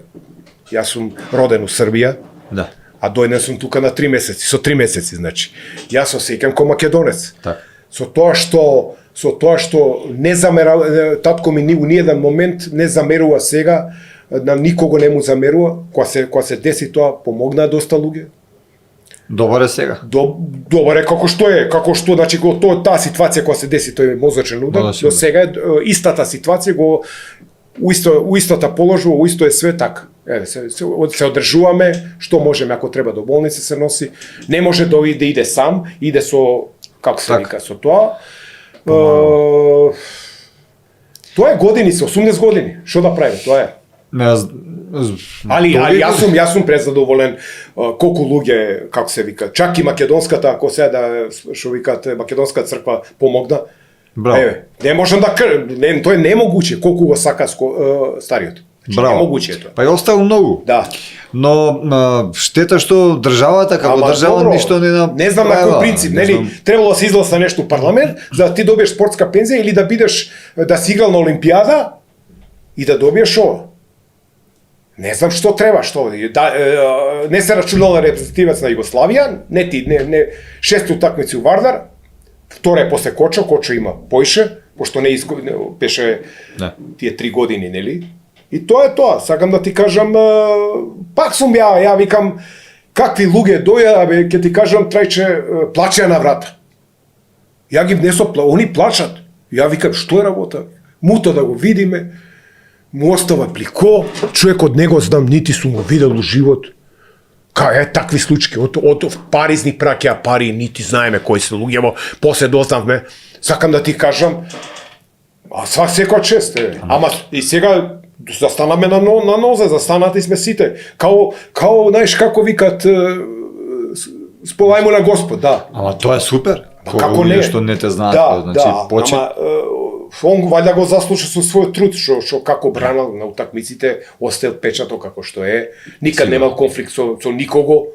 јас сум роден у Србија, Да. а дојден сум тука на 3 месеци, со 3 месеци, значи. Јас се осеќам ко македонец. Така. Со тоа што не замера, татко ми ни у ниеден момент не замерува сега, на никого не му замерува, кога се деси тоа, помогнаа доста луѓе. Добар е сега. Добар е како што, значи таа ситуација кога се деси тој мозочен удар, Мозочен до сега е истата ситуација го у истата положба, у исто е све така. Еве се одржуваме, што можеме ако треба до болница се носи. Не може да иде сам, иде со како се вика со тоа. Тоа е години, со 80 години. Што да прави? Тоа е. Али јас сум презадоволен колку луѓе, како се вика, чак и македонската, ако се да што викат македонска црква помогна. Браво. Еве, не можам да тоа е немогуче колку го сака стариот. Браво. Немогуче е тоа. Па и оставил многу. Да. Но штета што државата како држава ништо не направила. Не знам на кој принцип, нели, требало да се изгласа нешто у парламент за да ти добиеш спортска пензија или да бидеш да си играл на олимпијада и да добиеш ова. Не знам што треба, не се рачунал репрезентативец на Југославија, не 6 утакмици у Вардар, втора е после Кочо има поише, пошто не беше тие 3 години, нели? И тоа е тоа, сакам да ти кажам, пак сум ја викам, какви луѓе доја, ќе ти кажам, трајче плачеа на врата. Ја ги внесо, они плачат. Ја викам, што е работа? Муто да го видиме, му остава плико, човек од него знам, нити сум го видел у живот. Такви случаи, од Париз ни праќаа пари, нити знаеме кои се луѓево, после дознавме, сакам да ти кажам, секоја чест, ама и сега застанаме на нозе, застанати сме сите, као, знаеш, како викат, сполајмо на Господ, да. Ама тоа е супер. Како не? Што не те знаат, значи почет. Он валја го заслуша со својот труд, што како бранал на утакмиците, остел печато како што е, никад немал конфликт со никого.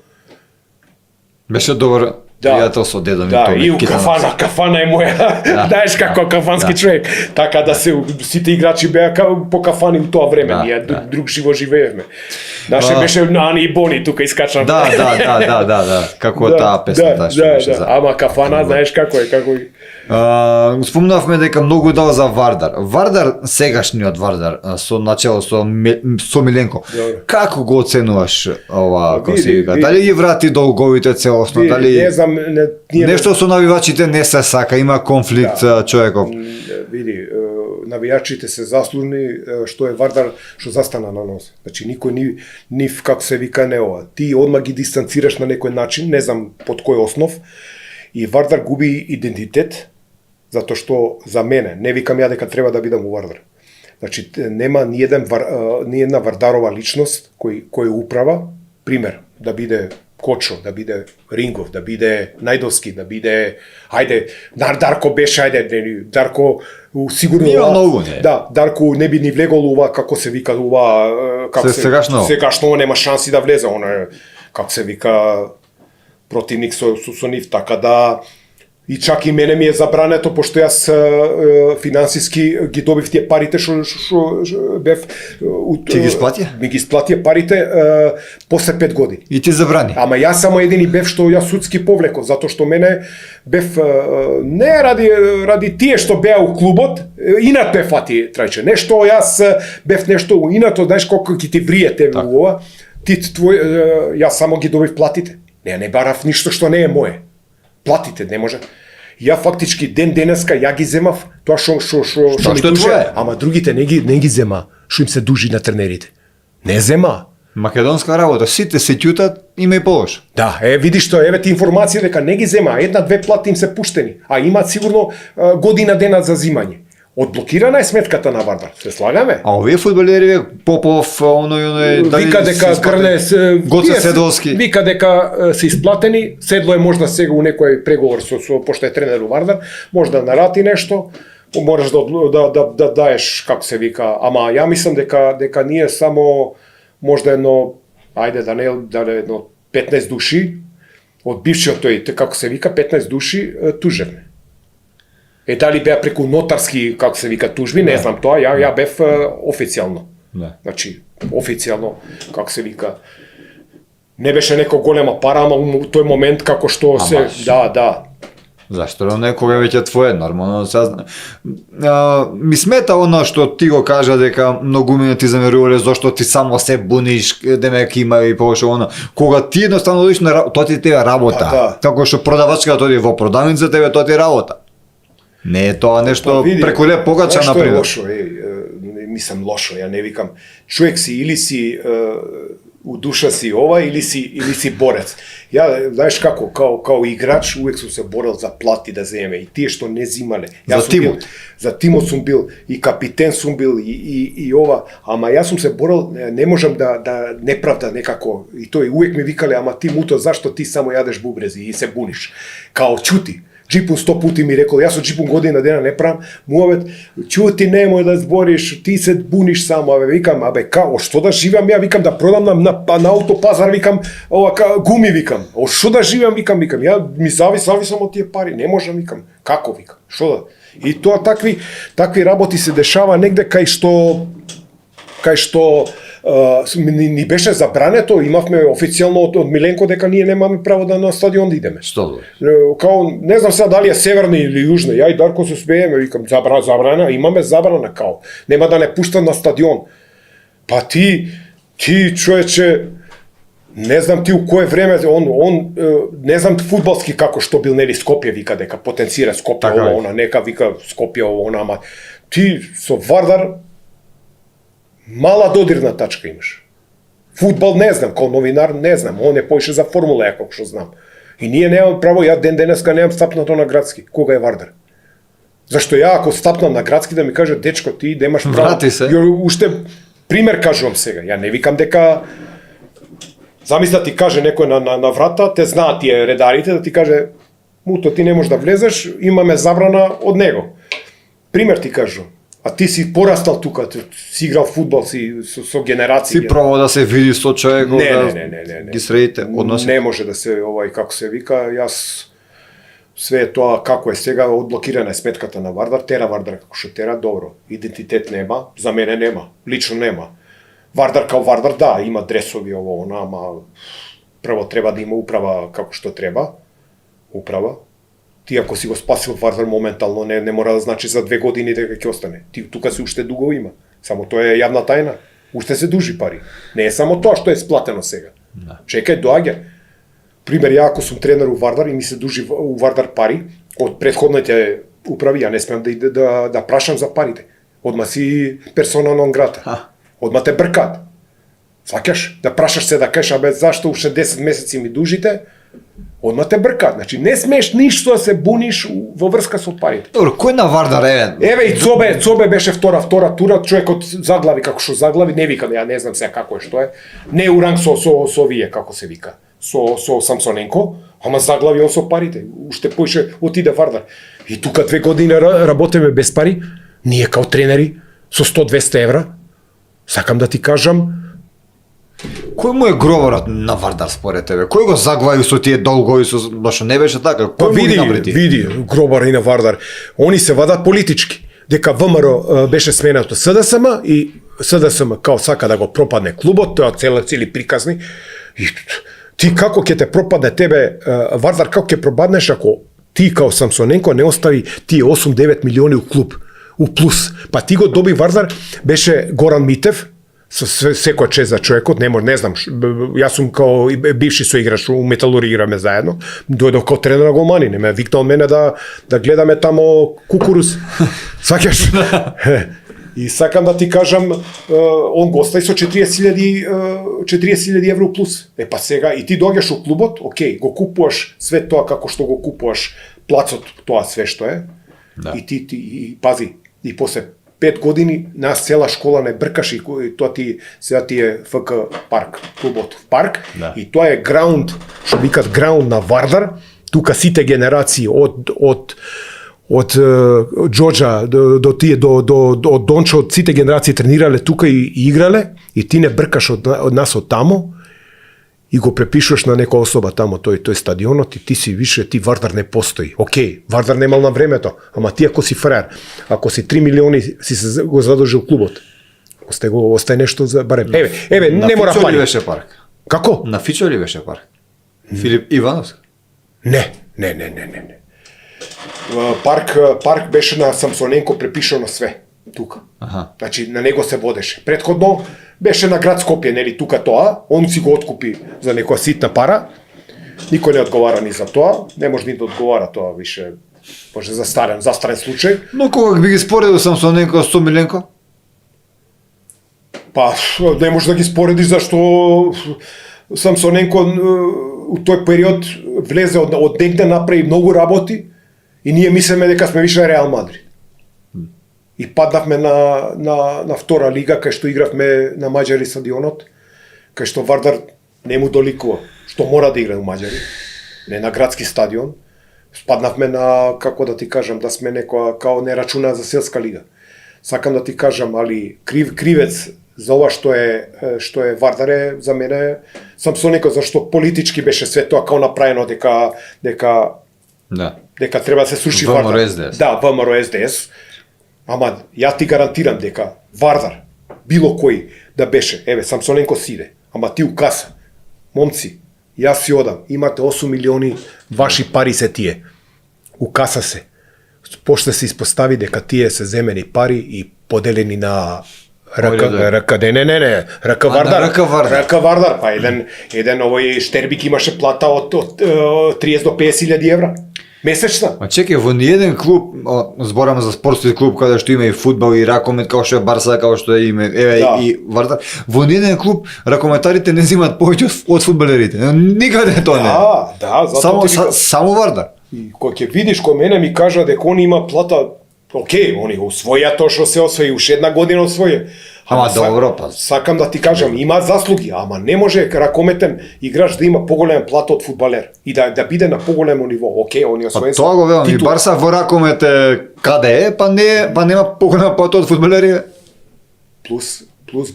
Беше добар пријател со дедо ми. Да, и у кафана е моја, знаеш како кафански човек. Така да сите играчи беа по кафани у тоа време, ние друг живо живеевме. Наше беше Ани и Бони тука искачам. Да. Како таа песна што беше за. Ама кафана знаеш како е. Спомнавме дека многу дал за Вардар. Вардар, сегашниот Вардар, со начело со Миленко. Како го оценуваш ова, како се вика? Дали ги врати долговите целосно? Дали не знам, нешто со навивачите не се сака, има конфликт човеков. Види, навијачите се заслужни што е Вардар што застана на нос. Значи никој нив како се вика не ова. Ти одма ги дистанцираш на некој начин, не знам под кој основ, и Вардар губи идентитет затоа што за мене, не викам ја дека треба да бидам у Вардар. Значи нема ни една Вардарова личност кој управа, пример, да биде Кочо, да биде Рингов, да биде Најдовски, да биде Дарко беше, Дарко сигурно многу не. Да, Дарко не би ни влегол ова како се вика ова како сегашно нема шанси да влезе, она како се вика противник со нив, така да и чак и мене ми е забрането, пошто јас финансиски ги добив тие парите што бев... Ти ги сплатија? Ми ги сплатија парите после 5 години. И ти забрани? Ама јас само едини бев што јас судски повлеков, затоа што мене бев не ради тие што беа у клубот, инат ме фати Трајче. Нешто јас бев нешто инато, знаеш колку ќе ти вриете у ова, јас само ги добив платите. Не барав ништо што не е мое. Платите, не може. Ја фактички ден денеска ја ги земав тоа што ми дуже, ама другите не ги зема, што им се дужи на тренерите. Не зема. Македонска работа, сите се ќутат, има и полош. Да, видиш што, еве ти информација дека не ги зема, една-две плати им се пуштени, а имаат сигурно година дена за зимање. Одблокирана е сметката на Вардар, се слагаме? А овие фудбалери, Попов, оној, вика дека Грле, Гоце Седловски. Вика дека се исплатени, Седло е можда сега у некој преговор со пошто е тренер у Вардар, може да нарати нешто, можеш да даеш, како се вика, ама ја мислам дека ние само можда едно, да не едно 15 души, од бившиот тој, како се вика, 15 души тужевме. Дали беа преку нотарски, како се вика, тужби, не знам тоа, ја бев официјално. Значи, официјално, како се вика, не беше некој голема пара, ама у тој момент како што се... Да. Зашто некога веќе твое, нормално. Ми смета оно што ти го кажа дека многу минути замерувале зашто ти само се буниш, демек има и повеќе оно. Кога ти едноставно одиш на тоа ти е работа. Како што продавачката оди во продавница, тебе тоа ти е работа. Не е тоа нешто преку леп погача на пример. Нешто е лошо, мислам лошо, ја не викам. Човек си или си у душа си ова или си борец. Ја знаеш како, као играч увек сум се борел за плати да земе и тие што не зимале. За тимот сум бил и капитен сум бил и ова, ама јас сум се борел, не можам да неправда некако. И тој увек ми викале, ама ти муто зашто ти само јадеш бубрези и се буниш. Као чути. Джипун 100 пути ми рекол, јас со Джипун година дена не правам, муавет, чути немој да збориш, ти се буниш само, викам, као, што да живам ја, викам, да продам на аутопазар, викам, гуми, викам, што да живам, викам, ја ми зависам од тие пари, не можам, викам, како, викам, што да? И тоа такви работи се дешава негде кај што ни беше забрането, имавме официјално од Миленко дека ние немаме право да на стадион да идеме. Што? Као, не знам сега дали е северна или јужна, ја и Дарко се смееме, викам, забрана, имаме забрана као. Нема да не пуштам на стадион. Па ти човече, не знам ти у кое време, он не знам фудбалски како што бил, нели, Скопје вика дека потенцира Скопје, ова, нека вика Скопје, ова, ама ти со Вардар мала додирна тачка имаш. Фудбал не знам, као новинар не знам, он не поише за формула, ја како што знам. И ние немам право, ја ден денеска немам стапнато на градски, кога е Вардар. Зашто ја ако стапнам на градски да ми каже, дечко, ти немаш право. Врати се. Уште пример кажувам сега, ја не викам дека замисли да ти каже некој на врата, те знаат тие редарите, да ти каже, муто, ти не можеш да влезеш, имаме забрана од него. Пример ти кажувам. А ти си порастал тука, си играл фудбал, си со генерации. Си пробал да се види со човекот, не. ги средите односи? Не може да се, како се вика, јас све тоа како е сега, одблокирана е сметката на Вардар, тера Вардар како што тера, добро. Идентитет нема, за мене нема, лично нема. Вардар као Вардар, да, има дресови, ово, она, ама прво треба да има управа како што треба. Управа. Ти ако си го спасил Вардар моментално, не мора да значи за 2 години дека ќе остане. Ти тука си уште дуго има. Само тоа е јавна тајна. Уште се дужи пари. Не е само тоа што е сплатено сега. Чекај, доаѓа. Пример, ја ако сум тренер у Вардар и ми се дужи у Вардар пари од претходните управи, ја не смеам да прашам за парите. Одма си персона нон грата. Одма те бркат. Сваќаш? Да прашаш се да кажеш, абе зашто уште 10 месеци ми дужите? Одма те бркат. Значи не смееш ништо да се буниш во врска со парите. Добро, кој на Вардар е? Еве и Цобе беше втора тура, човекот заглави како што заглави, не вика, ја не знам сега како е што е. Не у ранг со вие како се вика. Со Самсоненко, ама заглави он со парите. Уште поише отиде Вардар. И тука 2 години работиме без пари, ние као тренери со 100-200 евра. Сакам да ти кажам, Кој му е гробарот на Вардар според тебе? Кој го заглави со тие долгови, башо не беше така? Кој му ги навреди? Види, гробар и на Вардар. Они се вадат политички. Дека ВМРО беше сменато СДСМ и СДСМ као сака да го пропадне клубот, тоа цели приказни. И ти како ќе те пропадне тебе Вардар, како ќе пропаднеш ако ти као Самсоненко не остави тие 8-9 милиони у клуб, у плюс. Па ти го доби Вардар, беше Горан Митев, со секој чест за човекот, не знам, јас сум као бивши соиграч у Металури, играме заедно, дојдов као тренер на голмани, не ме викнал мене да гледаме тамо кукуруз. Сваќаш? И сакам да ти кажам, он го остави со 40.000 евро плюс. Па сега и ти доаѓаш у клубот, окей, го купуваш све тоа како што го купуваш плацот, тоа све што е. Да. И ти и пази, и после 5 години нас цела школа не бркаш и тоа сега ти е ФК парк, клубот парк, да. И тоа е граунд, што викат граунд на Вардар, тука сите генерации од Джорджа до тие до Дончо, сите генерации тренирале тука и играле, и ти не бркаш од нас од тамо и го препишуваш на некоја особа тамо тој стадионот и ти си више, ти Вардар не постои. Океј, Вардар немал на времето, ама ти ако си фраер, ако си 3 милиони си се го задолжил клубот, остае нешто за барем. Еве, не мора пари. На Фичо ли беше парк? Како? На Фичо ли беше парк? Филип Ивановски? Не. Парк беше на Самсоненко препишано све тука. Значи на него се водеше. Претходно беше на град Скопје, нели тука тоа, он си го откупи за некоја ситна пара. Никој не одговара ни за тоа, не може ни да одговара тоа више. Може застарен случај. Но кога би ги споредил Самсоненко со Миленко? Па не може да ги споредиш зашто Самсоненко у тој период влезе од негде, направи многу работи и ние мислеме дека сме више Реал Мадрид. И паднавме на втора лига, кај што игравме на Маđари стадионот, кај што Вардар не му доликува, што мора да игра у Маđари, не на градски стадион. Спаднавме на, како да ти кажам, да сме некоја, као не рачуна за селска лига. Сакам да ти кажам, али кривец за ова што е Вардар е за мене Самсоненко, зашто политички беше све тоа као направено дека треба да се суши Вардар. ВМРО СДС. Да, ВМРО СДС. Ама ја ти гарантирам дека Вардар, било кој да беше, еве Самсоненко си иде, ама ти у каса, момци, јас си одам, имате 8 милиони, ваши пари се тие. У каса се. Поште се испостави дека тие се земени пари и поделени на РК Вардар. Па еден овој Штербик имаше плата од 30 до 50.000 евра. Месечна. Ма чекај, во ниеден клуб, збораме за спортски клуб каде што има и фудбал и ракомет, како што е Барса, како што е и Вардар, во ниеден клуб ракометарите не земат повеќе од фудбалерите. Никаде тоа не. Да, само Вардар. И кога ќе видиш кој мене ми кажа дека они има плата, окей, они го освоја тоа што се освои, уште една година освои. Ама добро, па. Сакам да ти кажам, има заслуги, ама не може ракометен играч да има поголема плата од фудбалер и да биде на поголемо ниво. Океј, они освоен. Тоа го велам, и Барса во ракомет каде е, па нема поголема плата од фудбалери. Плюс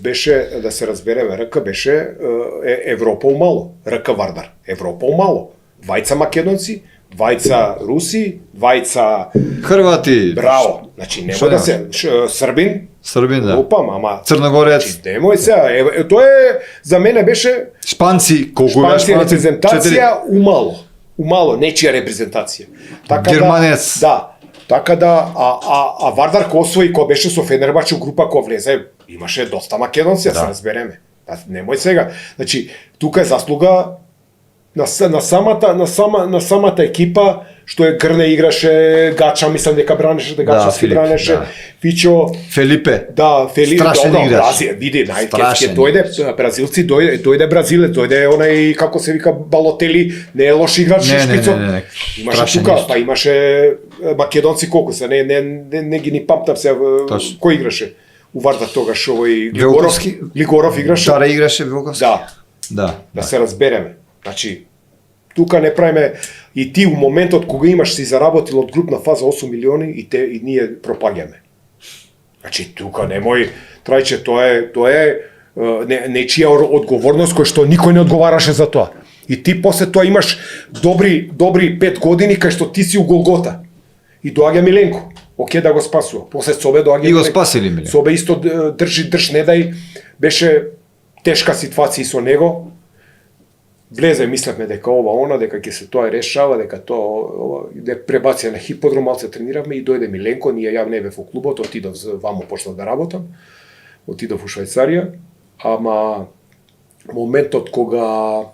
беше, да се разбереме, РК беше Европа умало. РК Вардар, Европа умало. Двајца македонци, Двајца Руси, двајца Хрвати, браво. Значи Што нема да нема? се Србин, Србин, да. Лупам, ама Црногорец, значи, немој сега, тоа е за мене беше Шпанци, колку беа шпанци Шпанци? репрезентација умало, нечија репрезентација. Германец. Да, така да, а Вардар кој освои, кој беше со Фенербаче у група, кој влезе, имаше доста македонци, да се разбереме. Немој сега. Значи, тука е заслуга на самата екипа, што е Грне играше, Гача мислам дека бранеше, Гача Филип, бранеше, да. Фичо, Фелипе. да, Фелип, Страшен добро, играч. Бразил, види, Страшен најкетке дојде бразилци, дојде бразилец, дојде онај како се вика Балотели, не е лош играч, шпицо. Не. Имаше Страшен тука, нешто. па имаше македонци колку се, не ги ни памтам се Точно. кој играше. У Вардар тогаш овој Велковски. Лигоров играше. Шара играше Велковски. Да се разбереме. Значи, тука не правиме и ти у моментот кога имаш си заработил од групна фаза 8 милиони и ние пропаѓаме. Значи, тука немој, Трајче, тоа е нечија одговорност кој што никој не одговараше за тоа. И ти после тоа имаш добри 5 години кај што ти си у Голгота. И доаѓа Миленко. Оке да го спасува. После Собе доаѓа И го Миленко. спасили Миленко. Собе исто држ не дај, беше тешка ситуација и со него. Влезе, мислевме дека дека ќе се тоа решава, дека тоа пребација на хиподром, малце трениравме и дојде Миленко, ние ја не бев во клубот, отидов вамо почнав да работам. Отидов у Швајцарија, ама моментот кога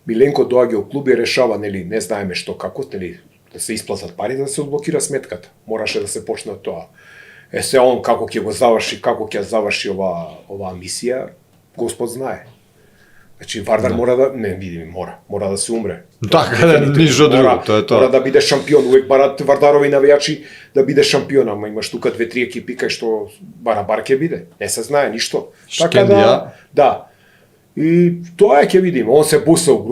Миленко доаѓа у клуб и решава, нели, не знаеме што како, нели, да се исплатат пари да се одблокира сметката. Мораше да се почне од тоа. Се он како ќе го заврши, како ќе заврши оваа мисија, Господ знае. Значи Вардар мора да мора да се умре. Така, ништо друго, тоа е тоа. Мора да биде шампион, увек барат Вардарови навијачи да биде шампион, ама имаш тука 2-3 екипи кај што бар ќе биде. Не се знае ништо. Така да. И тоа ќе видиме. Он се буса у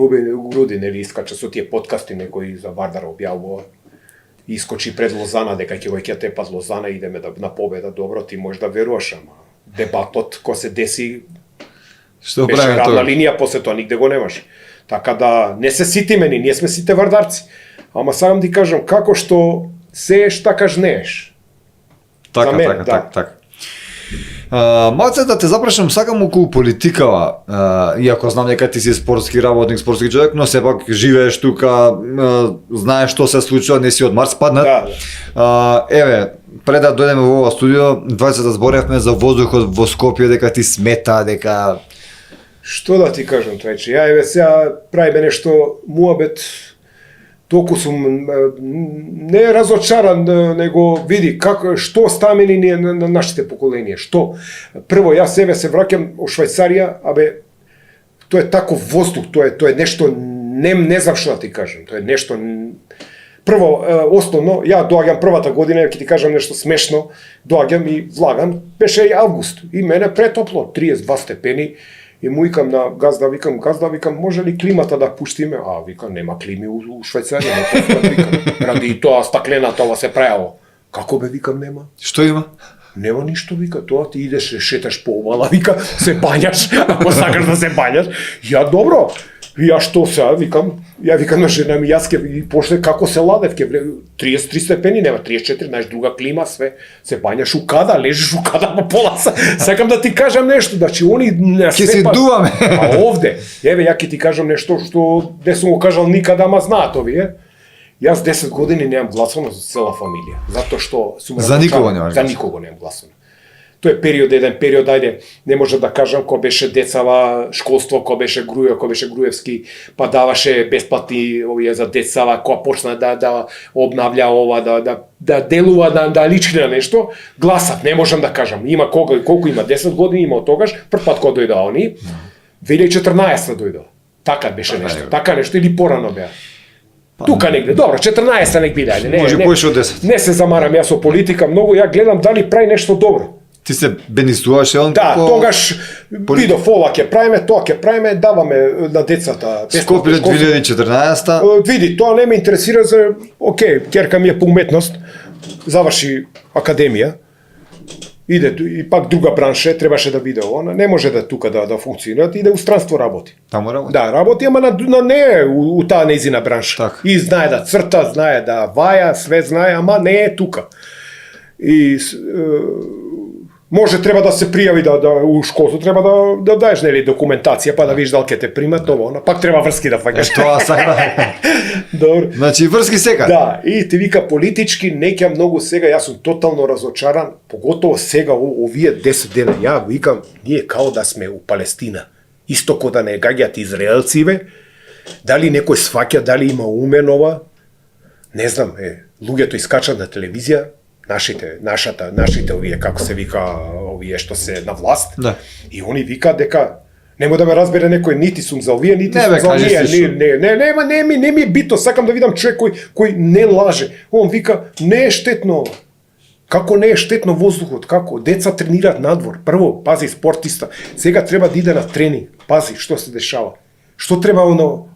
груди, нели искача со тие подкасти некои за Вардар објавува. Искочи пред Лозана дека ќе го тепат Лозана, идеме на победа, добро, ти можеш да веруваш, ама дебатот кој се деси Што беше правиме радна тоа? линија, после тоа нигде го немаш. Така да не се ситиме ни, ние сме сите вардарци. Ама сакам ти кажам, како што сееш, така жнееш. За мене, Така. Малце да те запрашам, сакам околу политикава, иако знам дека ти си спортски работник, спортски човек, но сепак живееш тука, знаеш што се случува, не си од Марс паднат. Еве, пред да дојдеме во ова студио, двајцата зборевме за воздухот во Скопје, дека ти смета, дека... Што да ти кажам, Трајче, ја еве сега правиме нешто муабет, толку сум не разочаран, него види што стамени ние на нашите поколенија, што. Прво, јас себе се враќам во Швајцарија, тоа е таков воздух, тоа е нешто, не знам што да ти кажам, тоа е нешто. Прво, основно, ја доаѓам првата година, ќе ти кажам нешто смешно, доаѓам и влагам, беше и август, и мене претопло, 32 степени, и му викам на газда, викам, може ли климата да пуштиме? Викам, нема клими у Швајцарија, не пуштат, викам, ради тоа стаклената ова се правило. Како бе, викам, нема? Што има? Нема ништо, вика, тоа ти идеш, шеташ по обала, вика, се бањаш, ако сакаш да се бањаш. Ја добро, ја што сега, викам на жена ми, јас ке почне како се ладев, ке 33 степени, нема 34, знаеш, друга клима, све, се бањаш у када, лежиш у када по пола, сакам да ти кажам нешто, значи они на Ке се дуваме. А овде, еве, ја ќе ти кажам нешто што не сум го кажал никада, ама знаат овие. Јас 10 години немам гласано за цела фамилија, затоа што сум За никого немаш за никого немам гласано. Тој е еден период, ајде, не може да кажам кој беше децава, школство, кој беше Груевски, па даваше бесплатни овие за децава, која почна да обнавља ова, да делува, да личи на нешто, гласат, не можам да кажам. Има колку има 10 години, има од тогаш, прв пат кога дојдоа они, 2014 дојдоа. Така беше нешто, така нешто или порано беа. Тука негде, добро, 14 нек биде, ајде, Може поише од 10. Не се замарам јас со политика многу, ја гледам дали прави нешто добро. Ти се бенистуваше он Да, тогаш видов ова ќе правиме, тоа ќе правиме, даваме на децата. Скопје 2014-та. Види, тоа не ме интересира за, окей, ќерка ми е по уметност, заврши академија Иде и пак друга бранша требаше да биде она, не може да тука да функционира, иде у странство работи. Таму работи? Да, работи, ама не у таа нејзина бранша. Так. И знае да црта, знае да ваја, све знае, ама не е тука. И може треба да се пријави да у школото треба да даеш нели документација па да видиш дали ќе те примат ова, пак треба врски да фаќаш. Тоа сакам. Добро. Значи врски сека. Да, и ти вика политички неќа многу сега, јас сум тотално разочаран, поготово сега овие 10 дена. Ја викам, ние као да сме у Палестина. Исто ко да не гаѓаат израелциве. Дали некој сваќа, дали има умен ова? Не знам, луѓето искачат на телевизија, нашите овие, како се вика, овие што се на власт, Да. и они викаат дека нема да ме разбере некој, нити сум за овие, нити Не, сум бе, за кажи овие, си не ми е битно, сакам да видам човек кој не лаже. Он вика, не е штетно ова. Како не е штетно воздухот, како? Деца тренираат надвор. Прво, пази, спортиста. Сега треба да иде на тренинг. Пази, што се дешава. Што треба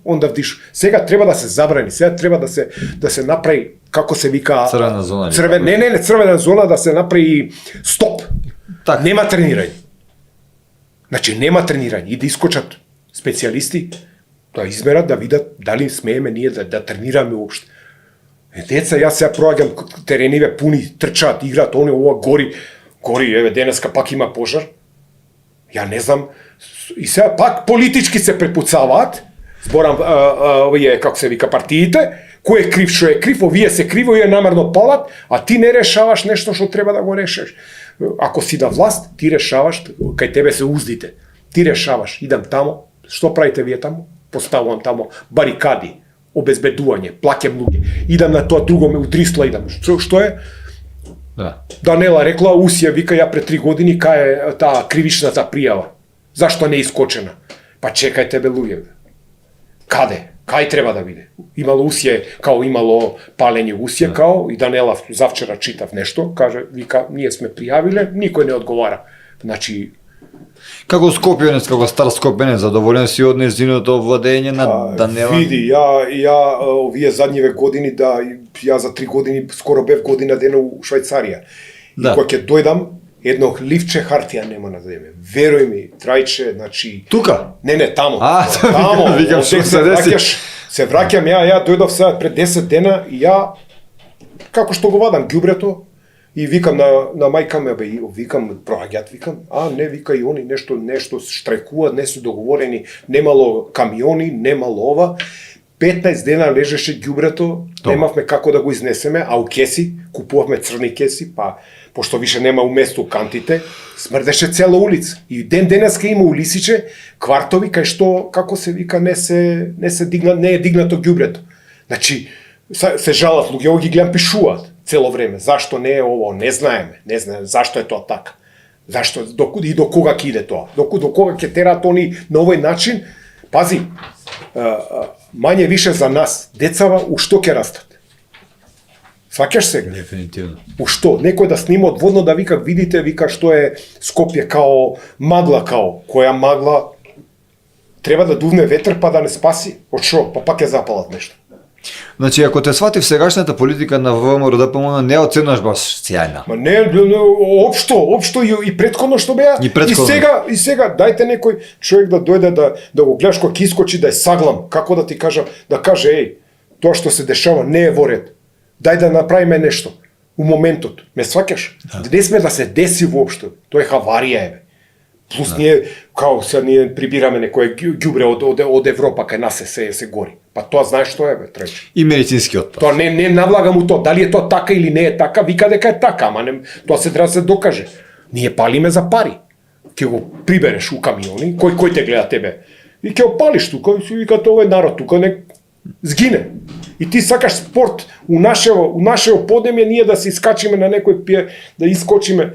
он да вдиш? Сега треба да се забрани, сега треба да се направи, како се вика... Црвена зона. Не, црвена зона, да се направи стоп. Так. Нема тренирање. Значи, нема тренирање. И да искочат специјалисти, да измерат, да видат дали смееме ние да тренираме уопште. Деца, јас сега проаѓам терениве пуни, трчаат, играат, они ова гори, еве денеска пак има пожар. Ја не знам, и сега пак политички се препуцаваат, зборам овие, како се вика, партиите, кој е крив, што е крив, овие се криво, овие намерно палат, а ти не решаваш нешто што треба да го решиш. Ако си на власт, ти решаваш, кај тебе се уздите, ти решаваш, идам тамо, што правите вие тамо? Поставувам тамо барикади, обезбедување, плаќам луѓе, идам на тоа друго, ме удрисла идам. Што е? Да. Данела рекла, Усија вика, ја пред 3 години, кај е таа кривичната пријава? Зашто не е искочена? Па чекајте бе луѓе. Каде? Кај треба да биде? Имало Усија, као имало палење Усија, као и Данела завчера читав нешто, каже, вика, ние сме пријавиле, никој не одговара. Значи, Како Скопјанец, како стар Скопјанец, задоволен си од нејзиното владење на Данела? Види, ја овие задниве години, ја за 3 години, скоро бев година дена у Швајцарија. Да. И кога ќе дојдам, едно ливче хартија нема на земја. Веруј ми, трајче, значи... Тука? Не, тамо. А, тамо. викам, што се деси? Се враќам, ја дојдов сега пред 10 дена и ја, како што го вадам, ѓубрето, и викам на мајка ме, викам, проаѓат, викам, не, вика и они нешто штрекуваат, не се договорени, немало камиони, немало ова. 15 дена лежеше ѓубрето, немавме како да го изнесеме, а у кеси, купувавме црни кеси, па, пошто више нема уместо у кантите, смрдеше цела улица. И ден денеска има улисиче, квартови, кај што, како се вика, не е дигнато ѓубрето. Значи, се жалат луѓе, ги гледам пишуваат цело време. Зашто не е ово? Не знаеме. Зашто е тоа така. Зашто и до кога ќе иде тоа? До кога ќе тераат они на овој начин? Пази, мање више за нас, децава у што ќе растат? Сваќаш сега? Дефинитивно. У што? Некој да снима одводно да вика, видите, вика што е Скопје као магла као. Која магла треба да дувне ветер па да не спаси? Од што? Па пак ќе запалат нешто. Значи, ако те сватив сегашната политика на ВМРО ДПМН, не оценуваш баш сјајна. Ма не, општо и претходно што беа. И сега дајте некој човек да дојде да го гледаш кој ќе искочи да е саглам, како да ти кажам, да каже тоа што се дешава не е во ред. Дај да направиме нешто у моментот. Ме сваќаш? Не сме да се деси воопшто. Тоа е хаварија еве. Плюс ние, као сега ние прибираме некој ѓубре од Европа кај нас се гори. Па тоа знаеш што е, бе, треќи. И медицински отпад. Тоа не навлагам у тоа, дали е тоа така или не е така, вика дека е така, ама тоа се треба да се докаже. Ние палиме за пари. Ќе го прибереш у камиони, кој те гледа тебе? И ќе го палиш тука, и си вика тоа е народ тука, не згине. И ти сакаш спорт у нашево поднемје, ние да се искачиме на некој пие, да искочиме.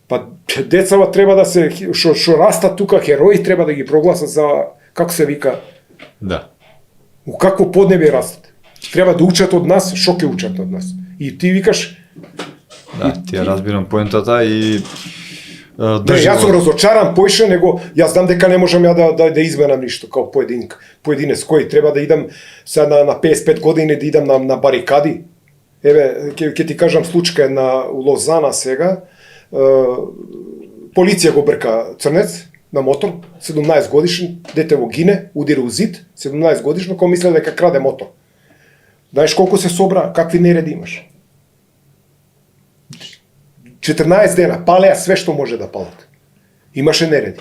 Па децава треба да се што растат тука, херои треба да ги прогласат за, како се вика, Да. у какво поднебје растат. Треба да учат од нас, што ќе учат од нас. И ти викаш... Да, ти ја разбирам поентата и... Не, јас сум разочаран поише, него јас знам дека не можам ја да изменам ништо, као поединец, кој треба да идам сега на 55 години, да идам на барикади. Еве, ќе ти кажам случка на у Лозана сега, полиција го брка црнец на мотор, 17 годишен, дете го гине, удира у зид, 17 годишно, кој мисле дека краде мотор. Знаеш колку се собра, какви нереди имаш? 14 дена, палеа све што може да палат. Имаше нереди.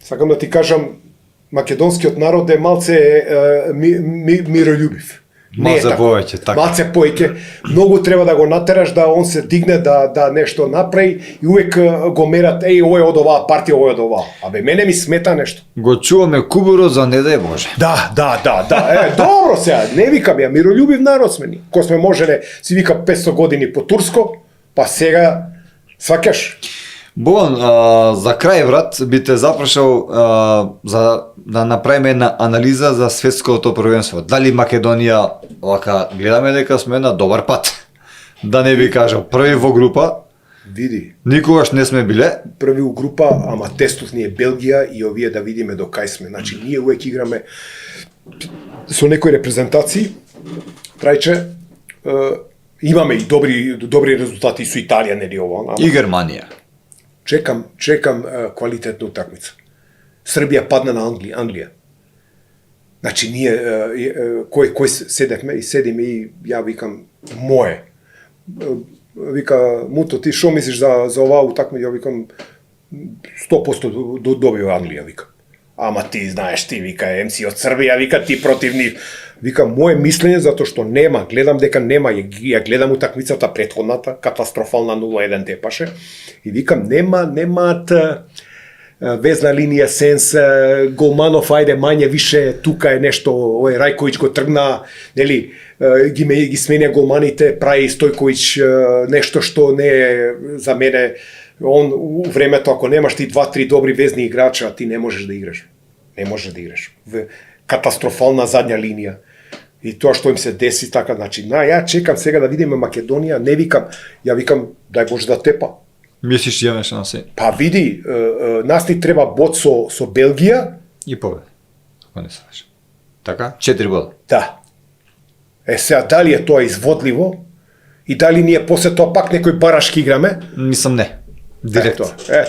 Сакам да ти кажам, македонскиот народ е малце мирољубив. Малце повеќе, така. Малце повеќе. Многу треба да го натераш да он се дигне да нешто направи и увек го мерат, овој од оваа партија, овој од оваа. Абе, мене ми смета нешто. Го чуваме кубуро за не дај Боже. Да. Добро сега, не викам ја, мирољубив народ сме ни. Ко сме можеле, си вика 500 години по турско, па сега, сваќаш? Боган, за крај, брат, би те запрашал за да направиме една анализа за светското првенство. Дали Македонија, вака, гледаме дека сме на добар пат. Да не би кажал, први во група, Види. никогаш не сме биле. Први у група, ама тестов ни е Белгија и овие да видиме до кај сме. Значи, ние увек играме со некои репрезентации. Трајче, имаме и добри резултати со Италија, нели ова. И Германија. Чекам квалитетна утакмица. Србија падна на Англија. Значи ние кој седевме и седиме и ја викам мое. Вика Муто, ти што мислиш за оваа утакмица? Ја викам 100% добива Англија, вика. Ама ти знаеш, ти вика МС од Србија, вика ти против нив. Вика моje мислење затоа што нема, гледам дека нема, ја гледам утакмицата претходната, катастрофална 0-1 тепаше и викам немаат везна линија сенс, голманов ајде мање више, тука е нешто, овој Рајковиќ го тргна, нели, ги сменя голманите, прави Стојковиќ нешто што не е за мене, он у времето ако немаш ти 2-3 добри везни играча, ти не можеш да играш. Не можеш да играш. Катастрофална задња линија. И тоа што им се деси така, значи, ја чекам сега да видиме Македонија, не викам, ја викам дај Боже да тепа. Мислиш имаме шанси? Па види, нас ни треба бод со Белгија И победа. Ако не се лажам. Така? 4 бода. Да. Сега дали е тоа изводливо и дали ние после тоа пак некој барашки играме? Мислам не. Директно.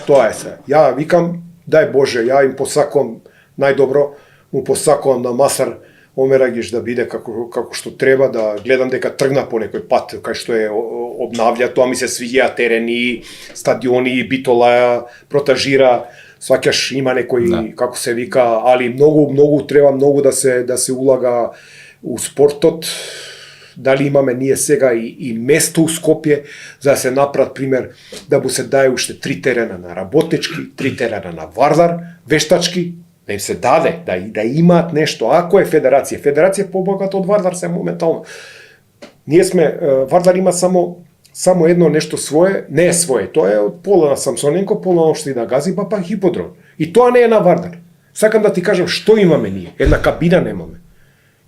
Тоа е се. Ја викам, дај Боже, ја им посакувам најдобро, му посакувам на Масар Омерагиш да биде како што треба, да гледам дека тргна по некој пат кај што е обнавља, тоа ми се свиѓа терени, стадиони, Битола протажира, сваќаш има некој како се вика, али многу треба да се улага у спортот. Дали имаме ние сега и место у Скопје за да се направат пример да му се даде уште 3 терена на работнички, 3 терена на Вардар, вештачки, да им се даде, да имаат нешто. Ако е федерација побогата од Вардар се моментално. Ние сме, Вардар има само едно нешто свое, не е свое, тоа е од пола на Самсоненко, пола на Општина Газиба, па хиподром. И тоа не е на Вардар. Сакам да ти кажам што имаме ние, една кабина немаме.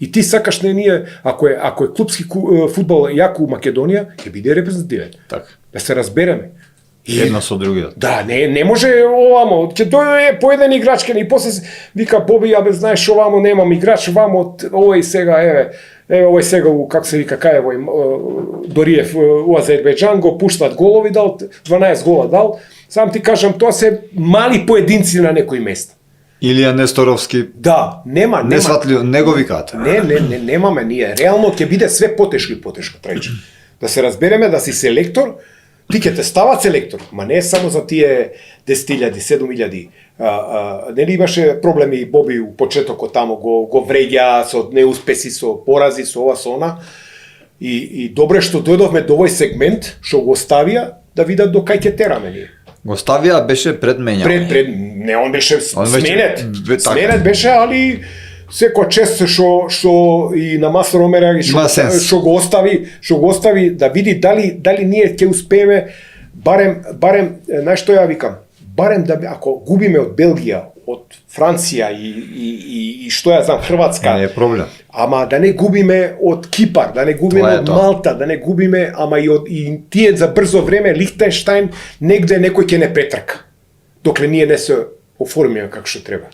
И ти сакаш не ние, ако е клубски фудбал јако у Македонија, ќе биде репрезентативен. Така. Да се разбереме. Едно со другиот. Да, не може овамо, ќе дојде по еден играч и после вика Боби, абе знаеш овамо немам играч, овамо овој сега овој сега како се вика кај овој Дориев у Азербејџан го пуштат голови, дал 12 гола дал. Сам ти кажам, тоа се мали поединци на некој место. Илија Несторовски. Да, нема. Не сватлио, не го викаате. Немаме ние. Реално ќе биде све потешко трајче. Да се разбереме да си селектор, ти ќе те стават селектор, ма не е само за тие 10.000, 7.000. Нели имаше проблеми Боби у почетокот тамо, го вреѓа со неуспеси, со порази, со ова, со она. И добре што дојдовме до овој сегмент, што го оставија, да видат до кај ќе тераме ние. Го ставија беше пред мења. Не, он беше сменет. Така. Сменет беше, али секој чест што и на Масар Омерагиш што го остави да види дали ние ќе успееме барем знаеш што ја викам, барем да ако губиме од Белгија, од Франција и што ја знам Хрватска. Не е проблем. Ама да не губиме од Кипар, да не губиме од Малта, да не губиме, ама и тие за брзо време Лихтенштајн негде некој ќе не претрка. Докле ние не се оформиме како што треба.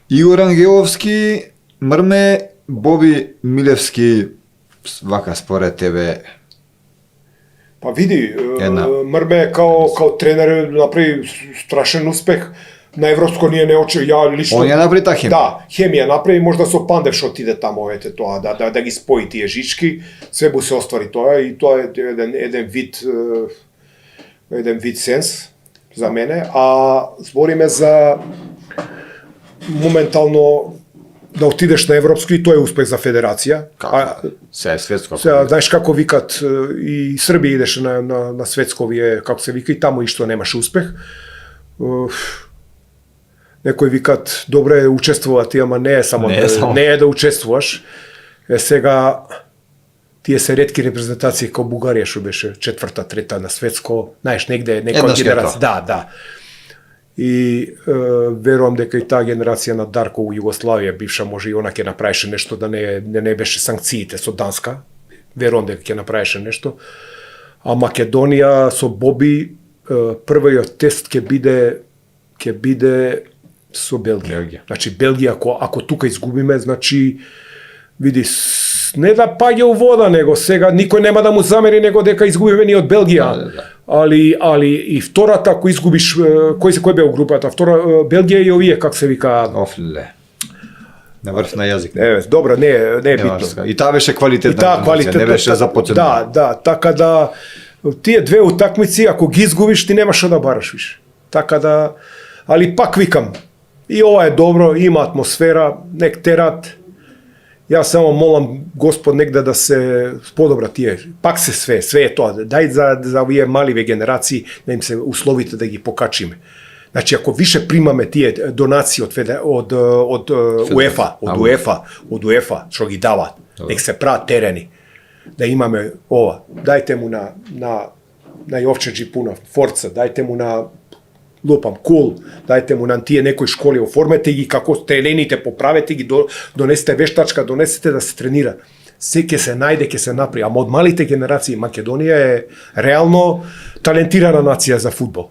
Игор Ангеловски, Мрме, Боби Милевски, вака според тебе Pa vidi, Една. Mrme kao trener napravi strašan uspeh. Na evropsko nije neočeo, ja lično... On je napravi ta Hemija. Da, Hemija napravi, možda so Pandev što ide tamo, ete, to, da gi spoji tije žički, sve bu se ostvari to je, i to je jedan vid sens za mene, a zbori me za momentalno da otideš na evropsko i to je uspeh za federacija. Sve je svetsko. Znaš kako vikat, i Srbiji ideš na svetsko, kako se vika, i tamo išto nemaš uspeh. Некој викат, добро е учествувати, ама не е само не е да учествуваш. Сега тие се ретки репрезентации како Бугарија што беше четврта, трета на светско, знаеш, негде некоја генерација. Да. И верувам дека и таа генерација на Дарко у Југославија бивша може и она ќе направише нешто да не беше санкциите со Данска. Верувам дека ќе направише нешто. А Македонија со Боби првиот тест ќе биде со Белгија. Значи, Белгија, ако тука изгубиме, значи, види, не да паѓа у вода, него сега никој нема да му замери, него дека изгубиме ни од Белгија. Да. Али и втората, ако изгубиш, кој бе у групата? Втора, Белгија и овие, как се вика? Офле. На врв на јазик. Добро, не е битно. И таа беше квалитетна, не беше започетна. Да, така да, тие две утакмици, ако ги изгубиш, ти немаш да бараш више. Така да, али пак викам, и ова е добро, има атмосфера, нек терат. Јас само молам Господ негде да се подобра тие. Пак се све е тоа. Дај за овие маливе генерации да им се условите да ги покачиме. Значи, ако више примаме тие донации од УЕФА, што ги дават, нек се прават терени, да имаме ова. Дајте му на Јовчеджи пуна Форца, дајте му на лупам, кул, дајте му на тие некои школи, оформете ги како терените, поправете ги, донесете вештачка, донесете да се тренира. Се ќе се најде, ќе се направи. Ама од малите генерации Македонија е реално талентирана нација за фудбал.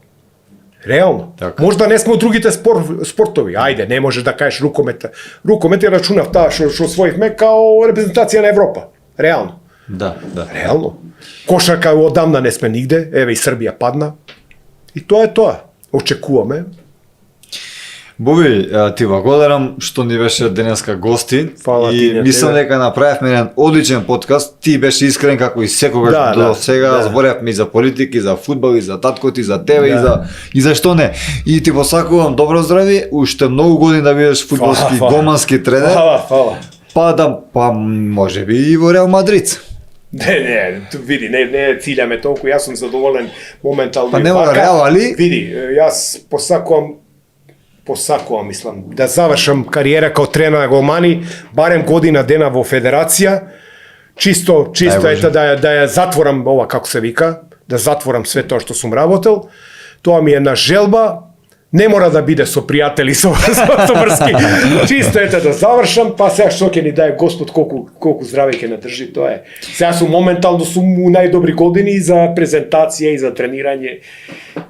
Реално. Така. Можда не сме од другите спортови. Ајде, не можеш да кажеш рукомет. Рукомет ја рачунав таа што освоивме као репрезентација на Европа. Реално. Да. Реално. Кошарка одамна не сме нигде, еве и Србија падна. И тоа е тоа. Очекуваме. Боби, ти благодарам што ни беше денеска гостин. Фала и ти, мислам дека направивме еден одличен подкаст. Ти беше искрен како и секогаш до сега. Зборевме и за политики, за фудбал, и за таткоти, за тебе и за што не. И ти посакувам добро здравје, уште многу години да бидеш фудбалски гомански тренер. Фала. Па можеби и во Реал Мадрид. Не, види, не циљаме толку, јас сум задоволен моментално. Па нема Реал, али? Види, јас посакувам, мислам, да завршам кариера као тренер на голмани, барем година дена во федерација, чисто ете да ја затворам ова, како се вика, да затворам све тоа што сум работел. Тоа ми е една желба. Не мора да биде со пријатели, со врски. Чисто ете да завршам, па сега што ќе ни даде Господ, колку здраве ќе надржи, тоа е. Сега сум моментално у најдобри години и за презентација, и за тренирање,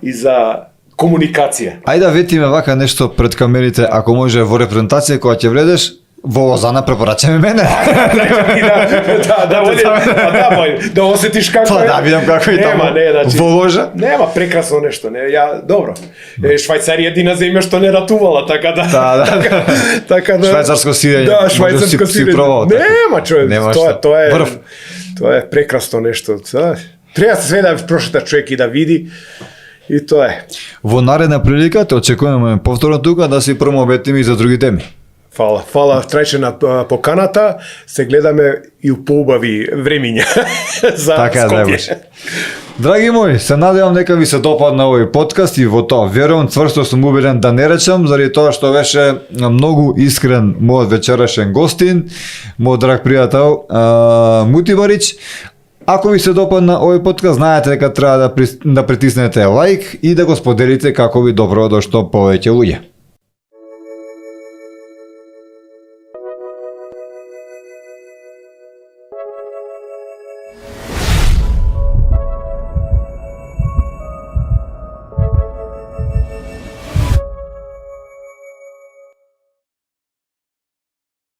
и за комуникација. Ајде да ветиме вака нешто пред камерите, ако може во репрезентација кога ќе влезеш, во Лозана препорачаме мене. Да осетиш како е. Па да видам како е таму. Во ложа? Нема прекрасно нешто, добро. Швајцарија едина земја што не ратувала, така да. Швајцарско сидење. Да, швајцарско сидење. Нема човек, тоа е прекрасно нешто. Треба све да прошета човек и да види. И тоа е. Во наредна прилика те очекуваме повторно тука да си промоветиме и за други теми. Фала Трајче на поканата, се гледаме и у поубави времиња за Скопје. Драги мои, се надевам дека ви се допадна овој подкаст и во тоа верувам, цврсто сум убеден да не речам, заради тоа што беше многу искрен мојот вечерашен гостин, мојот драг пријател Мути Барич. Ако ви се допадна овој подкаст, знаете дека треба да притиснете лајк и да го споделите како ви добро до што повеќе луѓе.